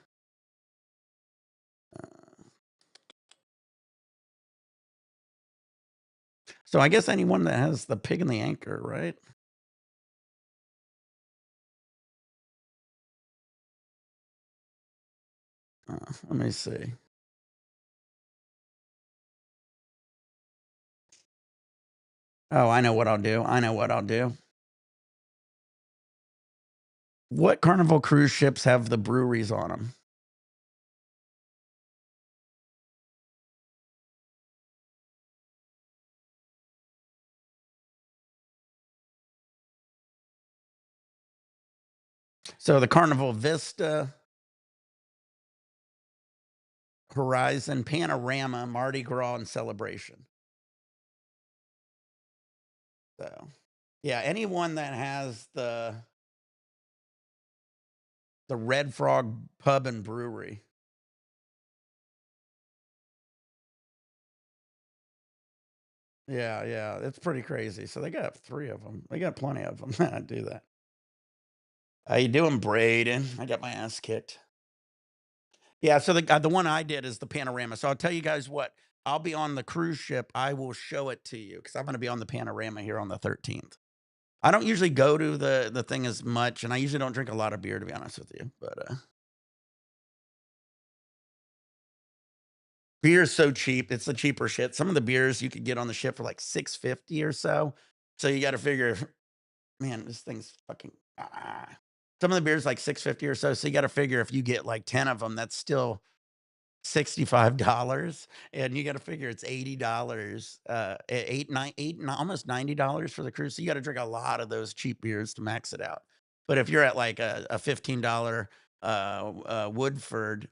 So I guess anyone that has the Pig and the Anchor, right? Let me see. Oh, I know what I'll do. What Carnival cruise ships have the breweries on them? So the Carnival Vista, Horizon, Panorama, Mardi Gras, and Celebration. So, yeah, anyone that has the The Red Frog Pub and Brewery. Yeah, yeah, it's pretty crazy. So they got 3 of them. They got plenty of them that do that. How you doing, Braden? I got my ass kicked. Yeah, so the one I did is the panorama. So I'll tell you guys what, I'll be on the cruise ship. I will show it to you because I'm gonna be on the panorama here on the 13th. I don't usually go to the thing as much, and I usually don't drink a lot of beer, to be honest with you. But beer is so cheap. It's the cheaper shit. Some of the beers you could get on the ship for like 6.50 or so. So you got to figure, man, this thing's fucking. Some of the beers like 6.50 or so. So you got to figure if you get like 10 of them, that's still $65, and you got to figure it's $80, almost $90 for the cruise. So you got to drink a lot of those cheap beers to max it out. But if you're at like a $15 Woodford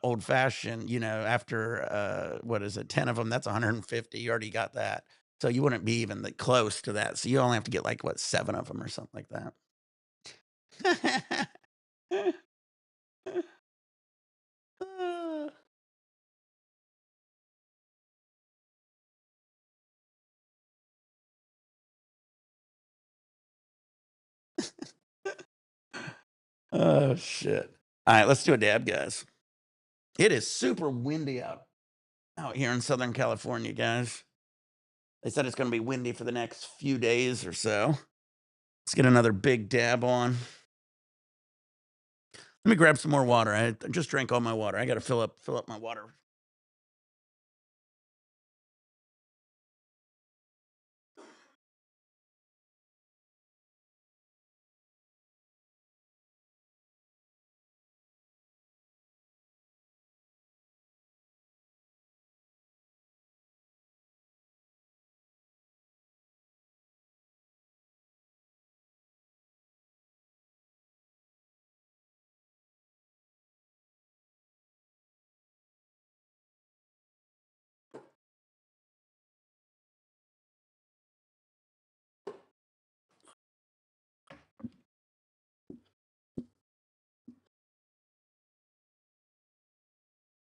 old fashioned, after what is it, 10 of them, that's 150. You already got that, so you wouldn't be even close to that. So you only have to get like what 7 of them or something like that. Oh shit. All right, let's do a dab, guys. It is super windy out here in Southern California, guys. They said it's going to be windy for the next few days or so. Let's get another big dab on. Let me grab some more water. I just drank all my water. I got to fill up my water.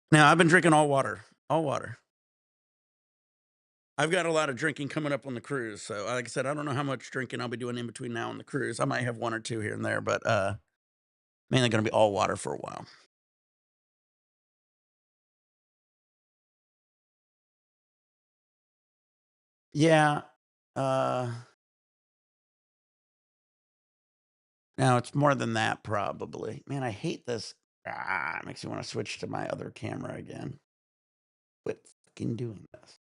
Now, I've been drinking all water. All water. I've got a lot of drinking coming up on the cruise. So, like I said, I don't know how much drinking I'll be doing in between now and the cruise. I might have 1 or 2 here and there, but mainly going to be all water for a while. Yeah. Now it's more than that, probably. Man, I hate this. It makes me want to switch to my other camera again. Quit fucking doing this.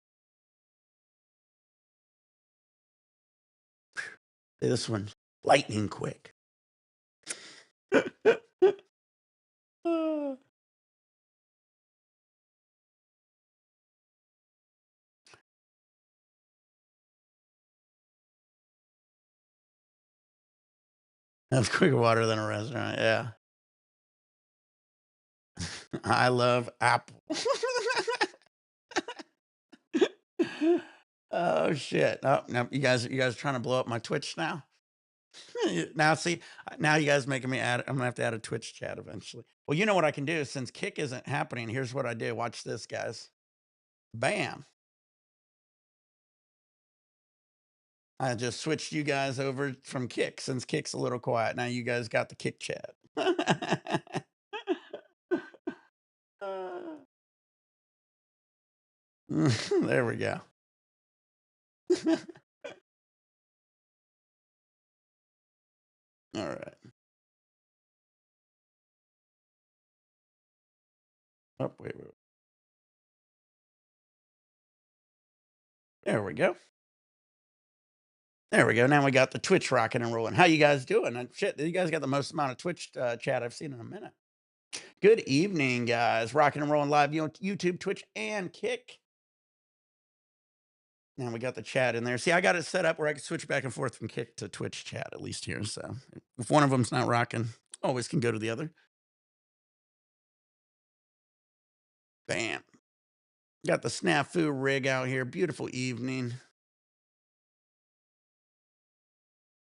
This one's lightning quick. That's quicker water than a restaurant. Yeah. I love Apple. Oh shit. Oh, now you guys trying to blow up my Twitch now? Now see, now you guys making me add. I'm gonna have to add a Twitch chat eventually. Well, you know what I can do since Kick isn't happening. Here's what I do. Watch this, guys. Bam. I just switched you guys over from Kick since Kick's a little quiet. Now you guys got the Kick chat. There we go. All right. Oh, wait. There we go. There we go. Now we got the Twitch rocking and rolling. How you guys doing? Shit, you guys got the most amount of Twitch chat I've seen in a minute. Good evening, guys. Rocking and rolling live on YouTube, Twitch, and Kick. Now we got the chat in there. See, I got it set up where I can switch back and forth from Kick to Twitch chat at least here. So if one of them's not rocking, always can go to the other. Bam. Got the snafu rig out here. Beautiful evening.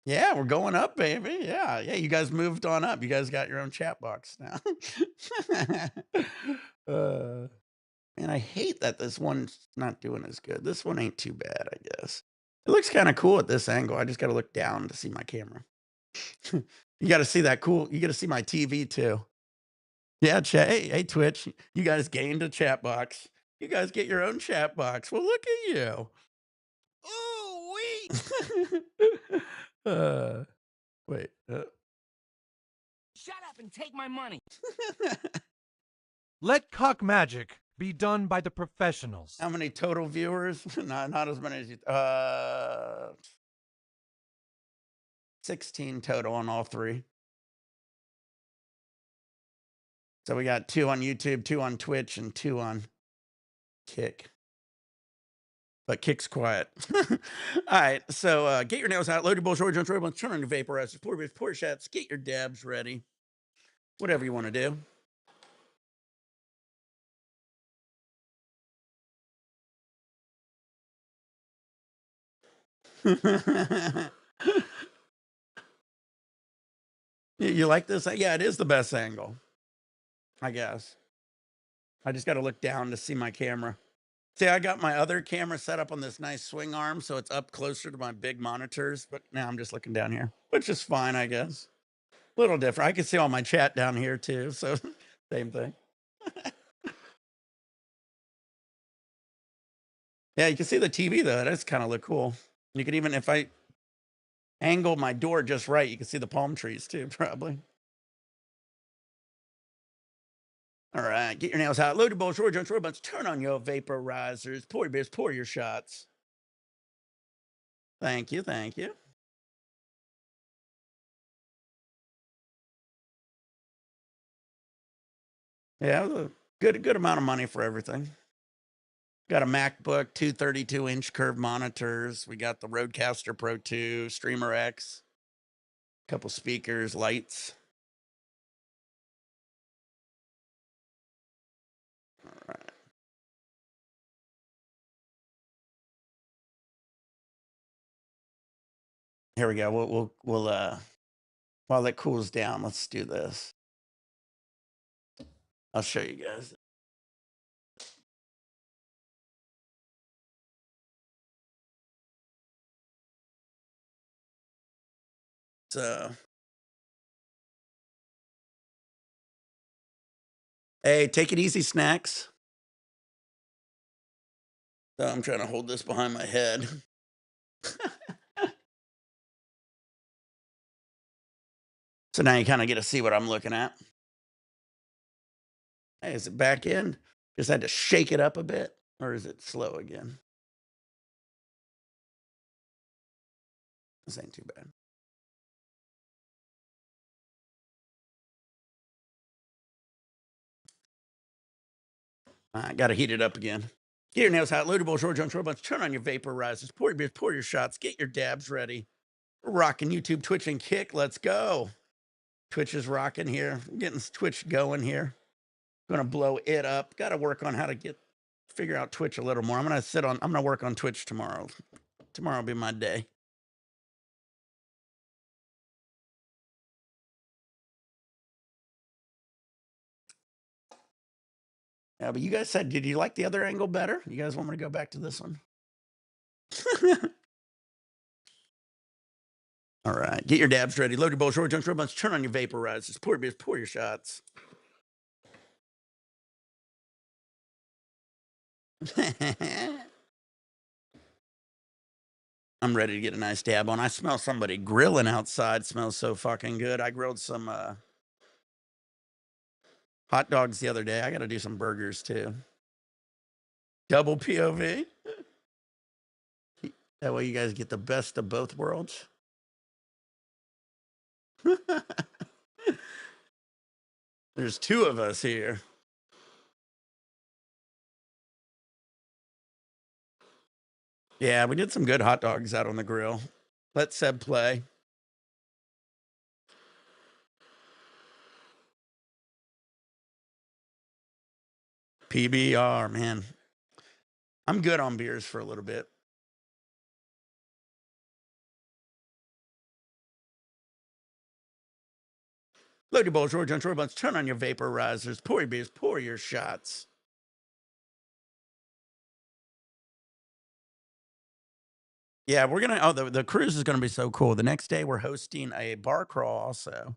Yeah, we're going up, baby. Yeah, yeah. You guys moved on up. You guys got your own chat box now. And I hate that this one's not doing as good. This one ain't too bad, I guess. It looks kind of cool at this angle. I just got to look down to see my camera. You got to see that cool. You got to see my TV too. Yeah, chat. Hey, Twitch. You guys gained a chat box. You guys get your own chat box. Well, look at you. Ooh, wee! Wait. Shut up and take my money. Let cock magic be done by the professionals. How many total viewers? Not as many as you. 16 total on all three. So we got 2 on YouTube, 2 on Twitch, and 2 on Kick. But Kick's quiet. All right, so get your nails out, load your bullshit, George, turn on your vaporizers, pour your shots, get your dabs ready. Whatever you want to do. You like this? Yeah, it is the best angle, I guess. I just got to look down to see my camera. See, I got my other camera set up on this nice swing arm, so it's up closer to my big monitors, but now I'm just looking down here, which is fine, I guess. A little different. I can see all my chat down here too, so same thing. Yeah, you can see the TV though. It does kind of look cool. You can even, if I angle my door just right, you can see the palm trees too, probably. All right, get your nails out. Load your bowls, roll your joints, turn on your vaporizers, pour your beers, pour your shots. Thank you, thank you. Yeah, a good amount of money for everything. Got a MacBook, 2 32-inch curved monitors. We got the Rodecaster Pro 2, Streamer X, a couple speakers, lights. All right. Here we go. We'll while it cools down, let's do this. I'll show you guys. So, hey, take it easy, snacks. So I'm trying to hold this behind my head. So now you kind of get to see what I'm looking at. Hey, is it back in? Just had to shake it up a bit, or is it slow again? This ain't too bad. I got to heat it up again. Get your nails out, load your bowl, short jump, short bunch, turn on your vaporizers, pour your beers, pour your shots, get your dabs ready. We're rocking YouTube, Twitch, and Kick. Let's go. Twitch is rocking here. I'm getting Twitch going here. Gonna blow it up. Got to work on how to figure out Twitch a little more. I'm gonna work on Twitch tomorrow. Tomorrow will be my day. Yeah, but you guys said, did you like the other angle better? You guys want me to go back to this one? All right, get your dabs ready. Load your bowl, short jumps, bunch. Turn on your vaporizers. Pour your beers, pour your shots. I'm ready to get a nice dab on. I smell somebody grilling outside. Smells so fucking good. I grilled some hot dogs the other day. I got to do some burgers too. Double POV. That way you guys get the best of both worlds. There's 2 of us here. Yeah, we did some good hot dogs out on the grill. Let Seb play. PBR, man. I'm good on beers for a little bit. Load your bowls, George on short bunch. Turn on your vaporizers. Pour your beers. Pour your shots. Yeah, we're gonna. Oh, the cruise is gonna be so cool. The next day, we're hosting a bar crawl also,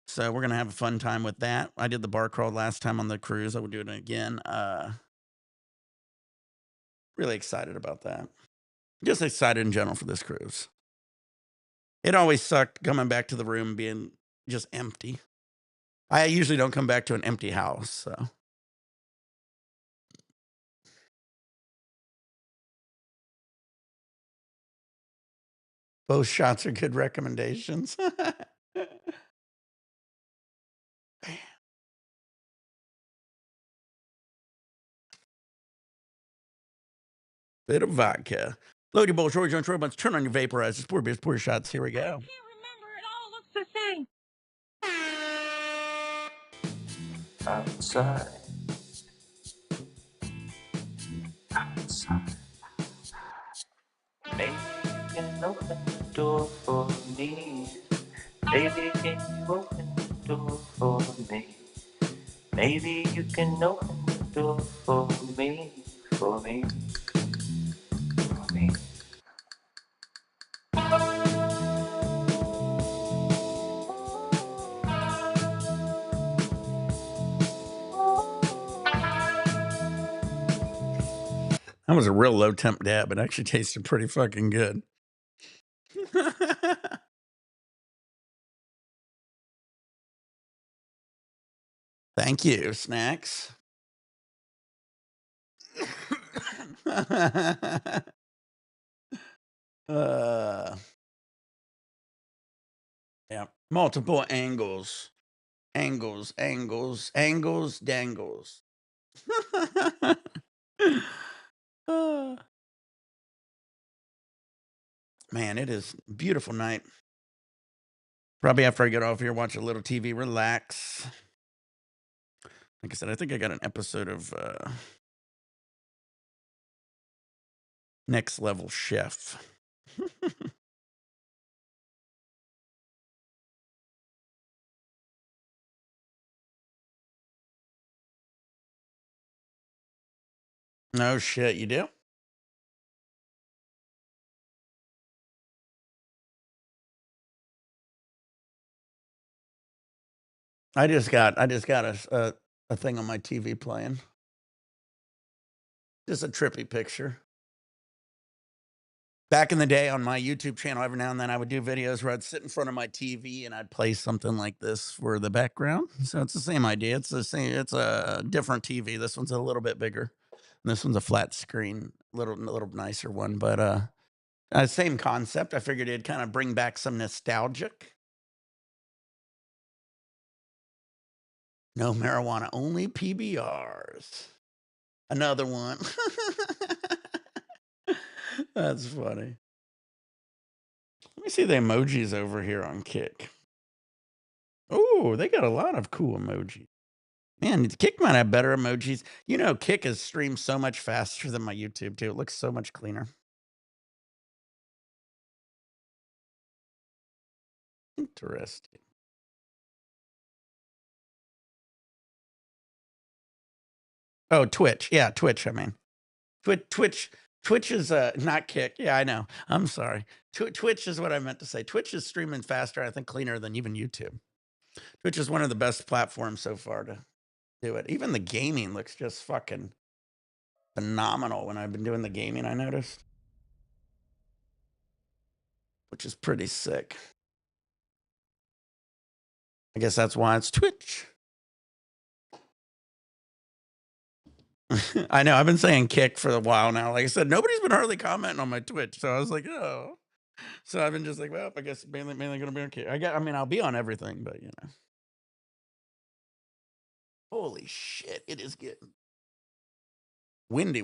so we're gonna have a fun time with that. I did the bar crawl last time on the cruise. I will do it again. Really excited about that. Just excited in general for this cruise. It always sucked coming back to the room being just empty. I usually don't come back to an empty house, so. Both shots are good recommendations. Bit of vodka. Load your bowl, George on short bunch. Turn on your vaporizers. Pour beers, pour your shots. Here we go. I can't remember. It all looks the same. Outside. Outside. Maybe you can open the door for me. Baby, can you open the door for me? Maybe you can open the door for me, for me, for me. That was a real low temp dab. It actually tasted pretty fucking good. Thank you, snacks. Yeah, multiple angles, angles, dangles. Man, it is a beautiful night. Probably after I get off here, watch a little TV, relax. Like I said, I think I got an episode of Next Level Chef. No shit, you do? I just got a thing on my TV playing. Just a trippy picture. Back in the day on my YouTube channel, every now and then I would do videos where I'd sit in front of my TV and I'd play something like this for the background. So it's the same idea. It's the same. It's a different TV. This one's a little bit bigger. And this one's a flat screen, little nicer one. But same concept. I figured it'd kind of bring back some nostalgic. No marijuana, only PBRs. Another one. That's funny. Let me see the emojis over here on Kick. Oh, they got a lot of cool emojis. Man, Kick might have better emojis. You know, Kick is streamed so much faster than my YouTube, too. It looks so much cleaner. Interesting. Oh, Twitch. Yeah, Twitch, I mean. Twitch is not Kick. Yeah, I know. I'm sorry. Twitch is what I meant to say. Twitch is streaming faster, I think, cleaner than even YouTube. Twitch is one of the best platforms so far to do it. Even the gaming looks just fucking phenomenal when I've been doing the gaming, I noticed. Which is pretty sick. I guess that's why it's Twitch. I know. I've been saying Kick for a while now. Like I said, nobody's been hardly commenting on my Twitch. So I was like, oh. So I've been just like, well, I guess mainly going to be on Kick. I mean, I'll be on everything, but you know. Holy shit. It is getting windy.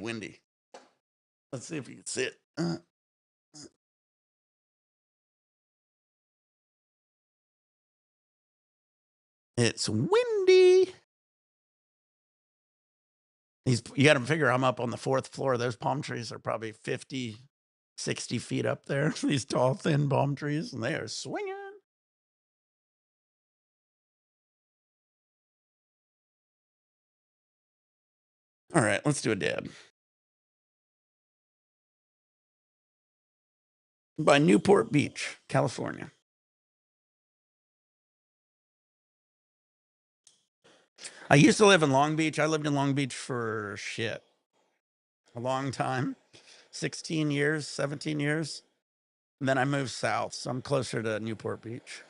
Let's see if you can see it. It's windy. You got to figure I'm up on the 4th floor. Those palm trees are probably 50, 60 feet up there. These tall, thin palm trees, and they are swinging. All right, let's do a dab. By Newport Beach, California. I used to live in Long Beach. I lived in Long Beach for shit. A long time. 16 years, 17 years. And then I moved south, so I'm closer to Newport Beach.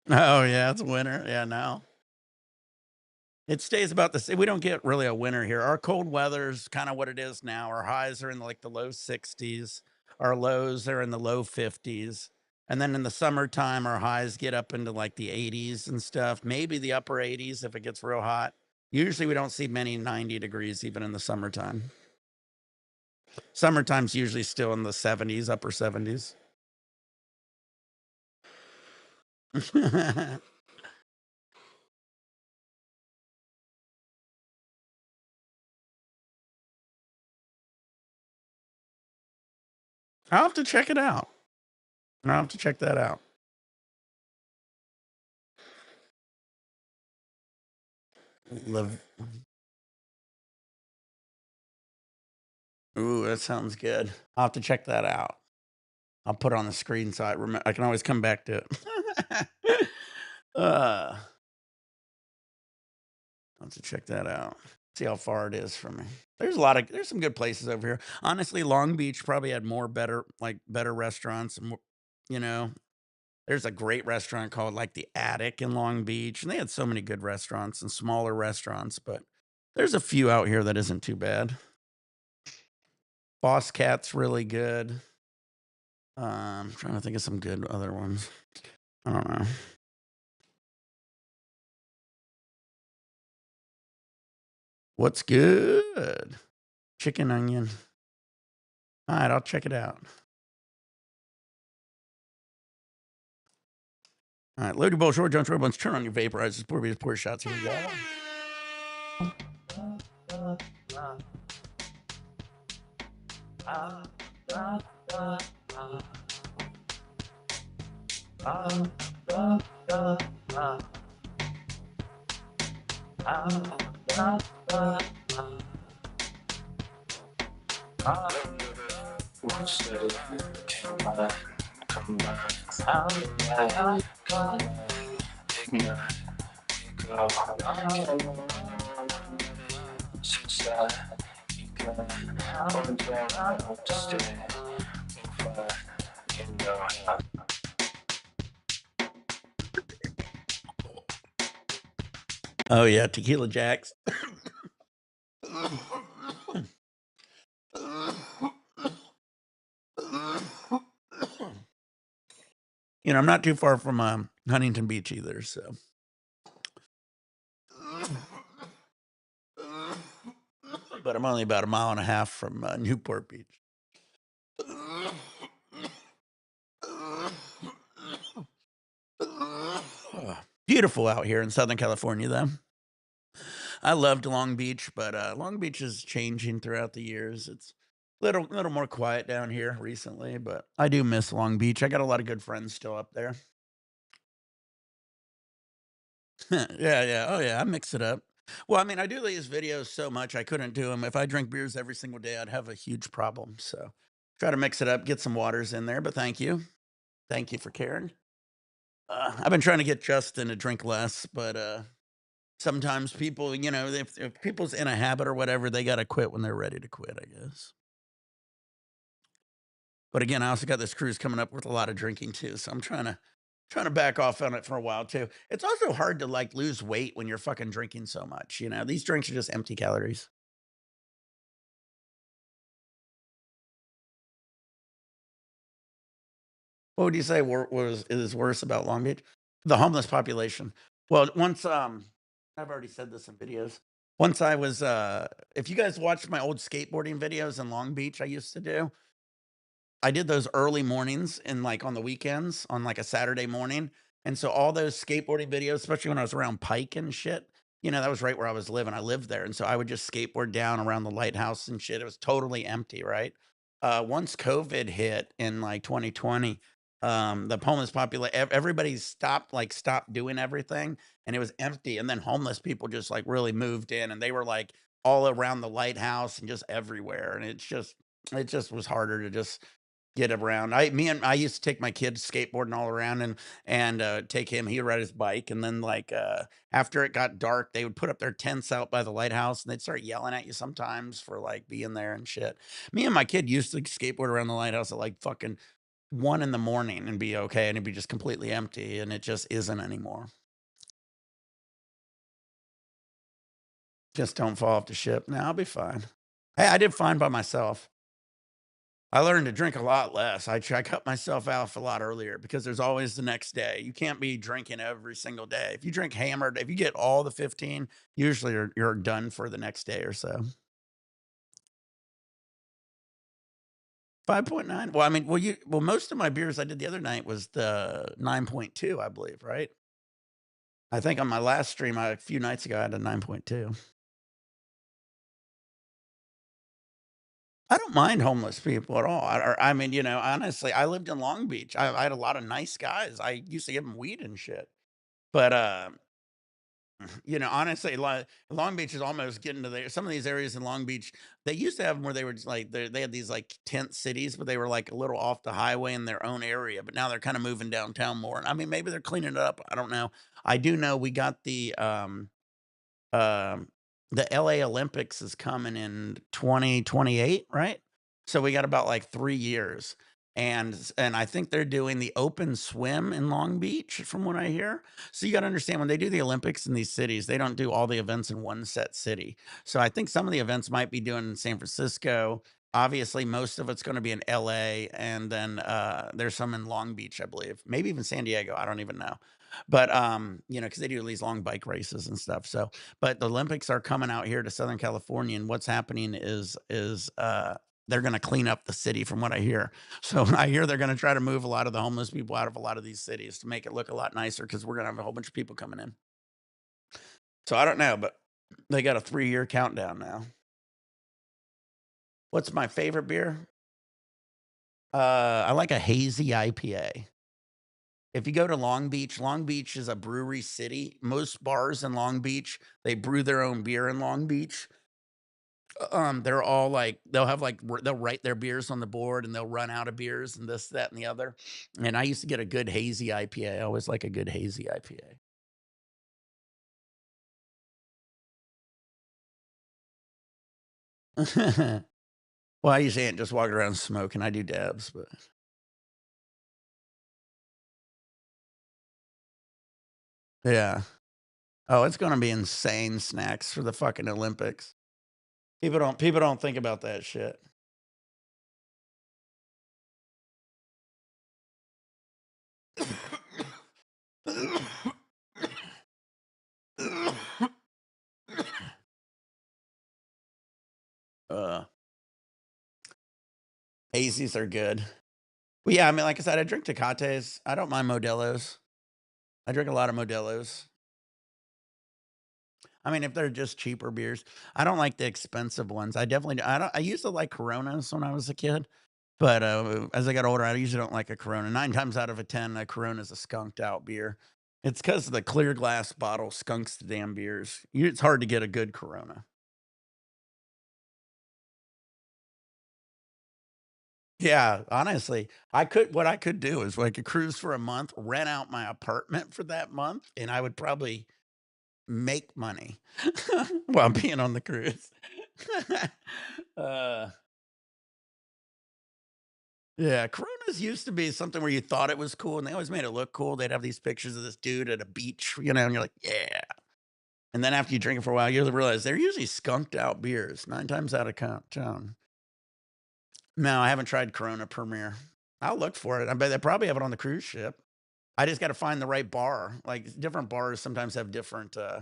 Oh, yeah, it's winter. Yeah, now. It stays about the same. We don't get really a winter here. Our cold weather's kind of what it is now. Our highs are in like the low 60s. Our lows are in the low 50s. And then in the summertime, our highs get up into like the 80s and stuff, maybe the upper 80s if it gets real hot. Usually we don't see many 90 degrees even in the summertime. Summertime's usually still in the 70s, upper 70s. I'll have to check it out. I'll have to check that out. Live. Ooh, that sounds good. I'll have to check that out. I'll put it on the screen so I can always come back to it. I'll have to check that out. See how far it is from me. There's some good places over here. Honestly, Long Beach probably had better restaurants and more, you know. There's a great restaurant called like the Attic in Long Beach, and they had so many good restaurants and smaller restaurants, but there's a few out here that isn't too bad. Boss Cat's really good. I'm trying to think of some good other ones. I don't know. What's good? Chicken onion. All right, I'll check it out. All right, load your bowl, short jump, short buns, turn on your vaporizers, pour shots. Here we go. Oh yeah, tequila jacks. You know, I'm not too far from Huntington Beach either, so. But I'm only about a mile and a half from Newport Beach. Beautiful out here in Southern California, though. I loved Long Beach, but Long Beach is changing throughout the years. It's a little more quiet down here recently, but I do miss Long Beach. I got a lot of good friends still up there. Yeah. Oh, yeah. I mix it up. Well, I mean, I do these videos so much I couldn't do them. If I drink beers every single day, I'd have a huge problem. So try to mix it up, get some waters in there. But thank you. Thank you for caring. I've been trying to get Justin to drink less, but sometimes people, you know, if people's in a habit or whatever, they got to quit when they're ready to quit, I guess. But again, I also got this cruise coming up with a lot of drinking too. So I'm trying to back off on it for a while too. It's also hard to like lose weight when you're fucking drinking so much. You know, these drinks are just empty calories. What would you say is worse about Long Beach? The homeless population. Well, once I've already said this in videos. Once I was if you guys watched my old skateboarding videos in Long Beach I used to do, I did those early mornings and like on the weekends on like a Saturday morning. And so all those skateboarding videos, especially when I was around Pike and shit, you know, that was right where I was living. I lived there. And so I would just skateboard down around the lighthouse and shit. It was totally empty, right? Once COVID hit in like 2020, The homeless population, everybody stopped doing everything, and it was empty, and then homeless people just, like, really moved in, and they were, like, all around the lighthouse and just everywhere, and it just was harder to just get around. I used to take my kids skateboarding all around and take him. He would ride his bike, and then after it got dark, they would put up their tents out by the lighthouse, and they'd start yelling at you sometimes for like being there and shit. Me and my kid used to skateboard around the lighthouse at like fucking 1 in the morning and be okay, and it'd be just completely empty, and it just isn't anymore. Just don't fall off the ship. No, I'll be fine. Hey, I did fine by myself. I learned to drink a lot less. I cut myself off a lot earlier because there's always the next day. You can't be drinking every single day. If you drink hammered, if you get all the 15, usually you're done for the next day or so. 5.9. Well, I mean, most of my beers I did the other night was the 9.2, I believe, right? I think on my last stream a few nights ago I had a 9.2. I don't mind homeless people at all. I mean, honestly, I lived in Long Beach. I had a lot of nice guys. I used to give them weed and shit. But honestly, Long Beach is almost getting to there. Some of these areas in Long Beach, they used to have them where they were just like they had these like tent cities, but they were like a little off the highway in their own area. But now they're kind of moving downtown more. And I mean, maybe they're cleaning it up. I don't know. I do know we got um, the LA Olympics is coming in 2028, right? So we got about like 3 years. And I think they're doing the open swim in Long Beach from what I hear. So you got to understand when they do the Olympics in these cities, they don't do all the events in one set city. So I think some of the events might be doing in San Francisco. Obviously, most of it's going to be in LA, and then there's some in Long Beach, I believe. Maybe even San Diego. I don't even know. But because they do these long bike races and stuff. So but the Olympics are coming out here to Southern California, and what's happening is they're gonna clean up the city from what I hear. So I hear they're gonna try to move a lot of the homeless people out of a lot of these cities to make it look a lot nicer because we're gonna have a whole bunch of people coming in. So I don't know, but they got a 3-year countdown now. What's my favorite beer? I like a hazy IPA. If you go to Long Beach is a brewery city. Most bars in Long Beach, they brew their own beer in Long Beach. They're all like they'll have like they'll write their beers on the board and they'll run out of beers and this, that, and the other. And I used to get a good hazy IPA. I always like a good hazy IPA. Well, I usually ain't just walking around smoking. I do dabs, but yeah. Oh, it's gonna be insane snacks for the fucking Olympics. People don't think about that shit. uh Hazies are good. Well, yeah, I mean, like I said, I drink Tecates. I don't mind Modelo's. I drink a lot of Modelo's. I mean, if they're just cheaper beers, I don't like the expensive ones. I don't I used to like Coronas when I was a kid, but, as I got older, I usually don't like a Corona. 9 times out of a 10, a Corona is a skunked out beer. It's because the clear glass bottle skunks the damn beers. It's hard to get a good Corona. Yeah, honestly, what I could do is, like, a cruise for a month, rent out my apartment for that month, and I would probably make money while being on the cruise. Uh, yeah, Coronas used to be something where you thought it was cool, and they always made it look cool. They'd have these pictures of this dude at a beach, and you're like, "Yeah." And then after you drink it for a while, you realize they're usually skunked out beers 9 times out of town. No, I haven't tried Corona Premier. I'll look for it. I bet they probably have it on the cruise ship. I just gotta find the right bar. Like, different bars sometimes have different, bro,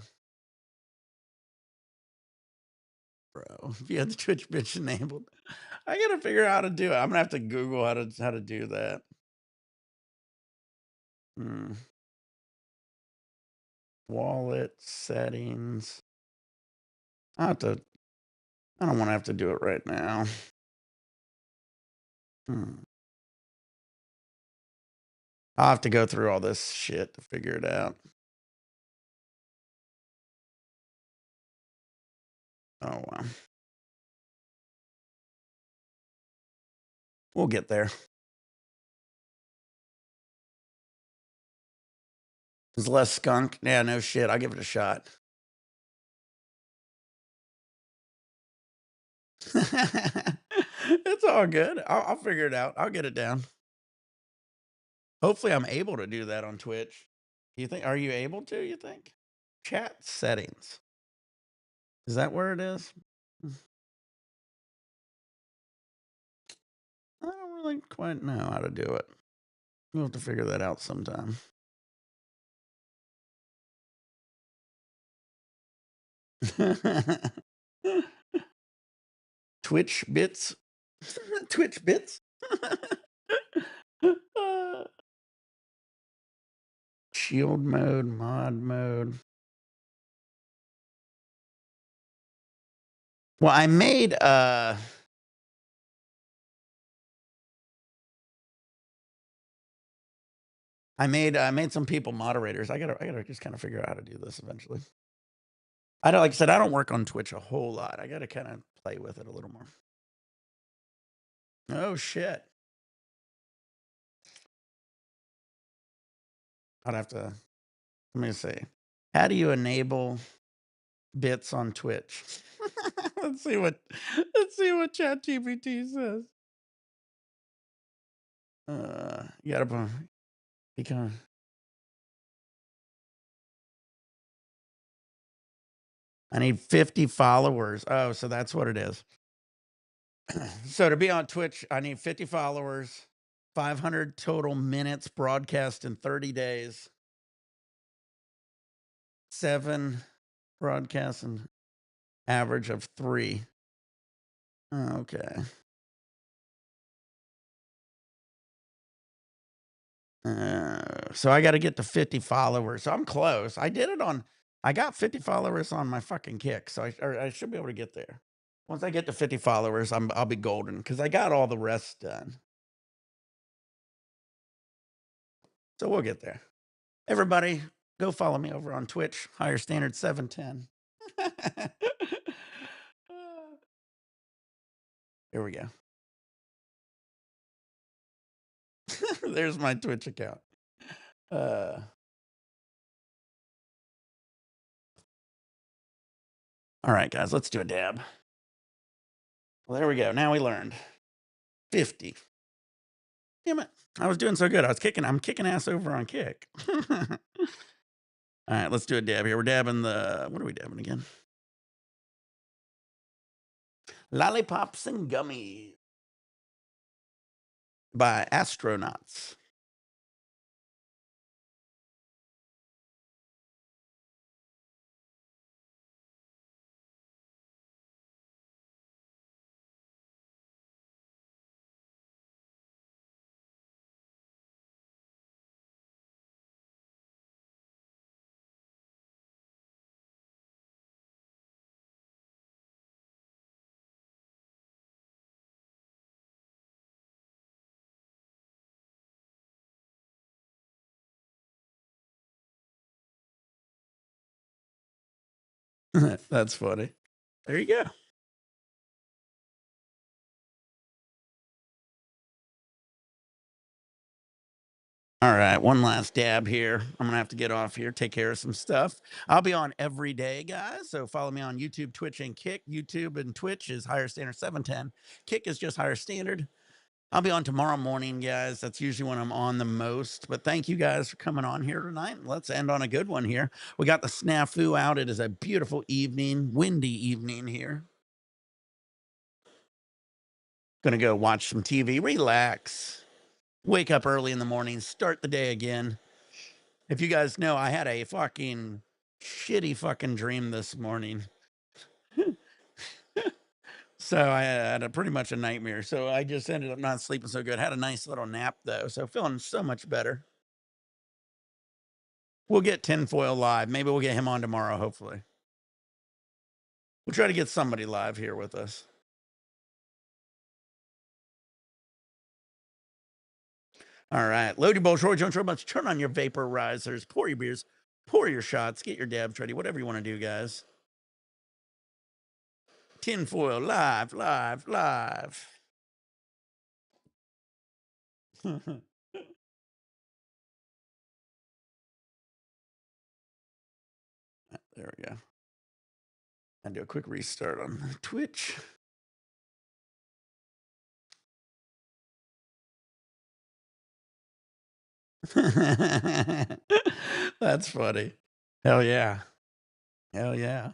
if you had the Twitch bitch enabled. I gotta figure out how to do it. I'm gonna have to Google how to do that. Hmm. Wallet settings. I have to I don't wanna have to do it right now. Hmm. I'll have to go through all this shit to figure it out. Oh, wow. We'll get there. There's less skunk. Yeah, no shit. I'll give it a shot. It's all good. I'll figure it out. I'll get it down. Hopefully I'm able to do that on Twitch. You think, are you able to, you think? Chat settings. Is that where it is? I don't really quite know how to do it. We'll have to figure that out sometime. Twitch bits. Twitch bits. Shield mode, mod mode. Well, I made some people moderators. I gotta just kind of figure out how to do this eventually. I don't, like I said, I don't work on Twitch a whole lot. I gotta kind of play with it a little more. Oh shit. I'd have to, let me see. How do you enable bits on Twitch? let's see what ChatGPT says. You gotta become. I need 50 followers. Oh, so that's what it is. So to be on Twitch, I need 50 followers, 500 total minutes broadcast in 30 days, 7 broadcasts, and average of 3. Okay. So I got to get to 50 followers. So I'm close. I got 50 followers on my fucking Kick. So I should be able to get there. Once I get to 50 followers, I'll be golden because I got all the rest done. So we'll get there. Everybody, go follow me over on Twitch, Higher Standard 710. Here we go. There's my Twitch account. All right, guys, let's do a dab. Well, there we go. Now we learned 50. Damn it. I was doing so good. I'm kicking ass over on Kick. All right, let's do a dab here. We're dabbing what are we dabbing again? Lollipops and Gummies by Astronauts. That's funny. There you go. All right, one last dab here. I'm going to have to get off here, take care of some stuff. I'll be on every day, guys. So follow me on YouTube, Twitch, and Kick. YouTube and Twitch is Higher Standard 710. Kick is just Higher Standard. I'll be on tomorrow morning, guys. That's usually when I'm on the most. But thank you guys for coming on here tonight. Let's end on a good one here. We got the snafu out. It is a beautiful evening, windy evening here. Gonna go watch some TV, relax, wake up early in the morning, start the day again. If you guys know, I had a fucking shitty fucking dream this morning. So I had pretty much a nightmare. So I just ended up not sleeping so good. Had a nice little nap though. So feeling so much better. We'll get Tinfoil live. Maybe we'll get him on tomorrow, hopefully. We'll try to get somebody live here with us. All right. Load your bowls, Roy Jones, robots. Turn on your vaporizers. Pour your beers. Pour your shots. Get your dabs ready. Whatever you want to do, guys. Tinfoil live. There we go. I do a quick restart on Twitch. That's funny. Hell yeah. Hell yeah.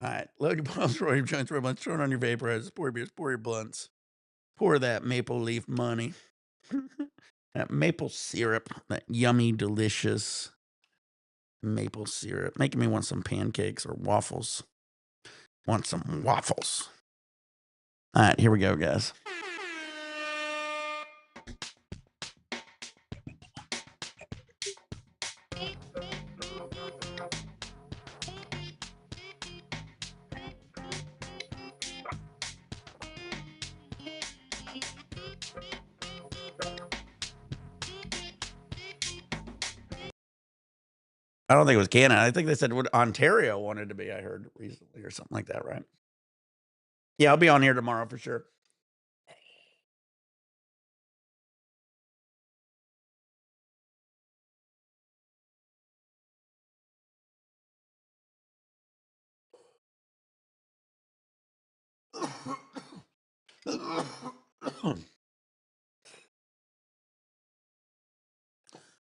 All right. Load your bottles, roll your joints, robots, turn on your vaporizers, pour your beers, pour your blunts. Pour that maple leaf money. That maple syrup, that yummy, delicious maple syrup. Making me want some pancakes or waffles. Want some waffles. All right, here we go, guys. I don't think it was Canada. I think they said what Ontario wanted to be. I heard recently or something like that, right? Yeah, I'll be on here tomorrow for sure.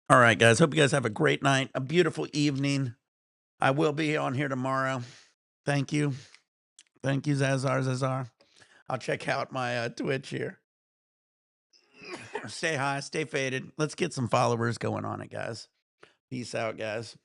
All right, guys. Hope you guys have a great night, a beautiful evening. I will be on here tomorrow. Thank you. Thank you, Zazar. I'll check out my Twitch here. Stay high, stay faded. Let's get some followers going on it, guys. Peace out, guys.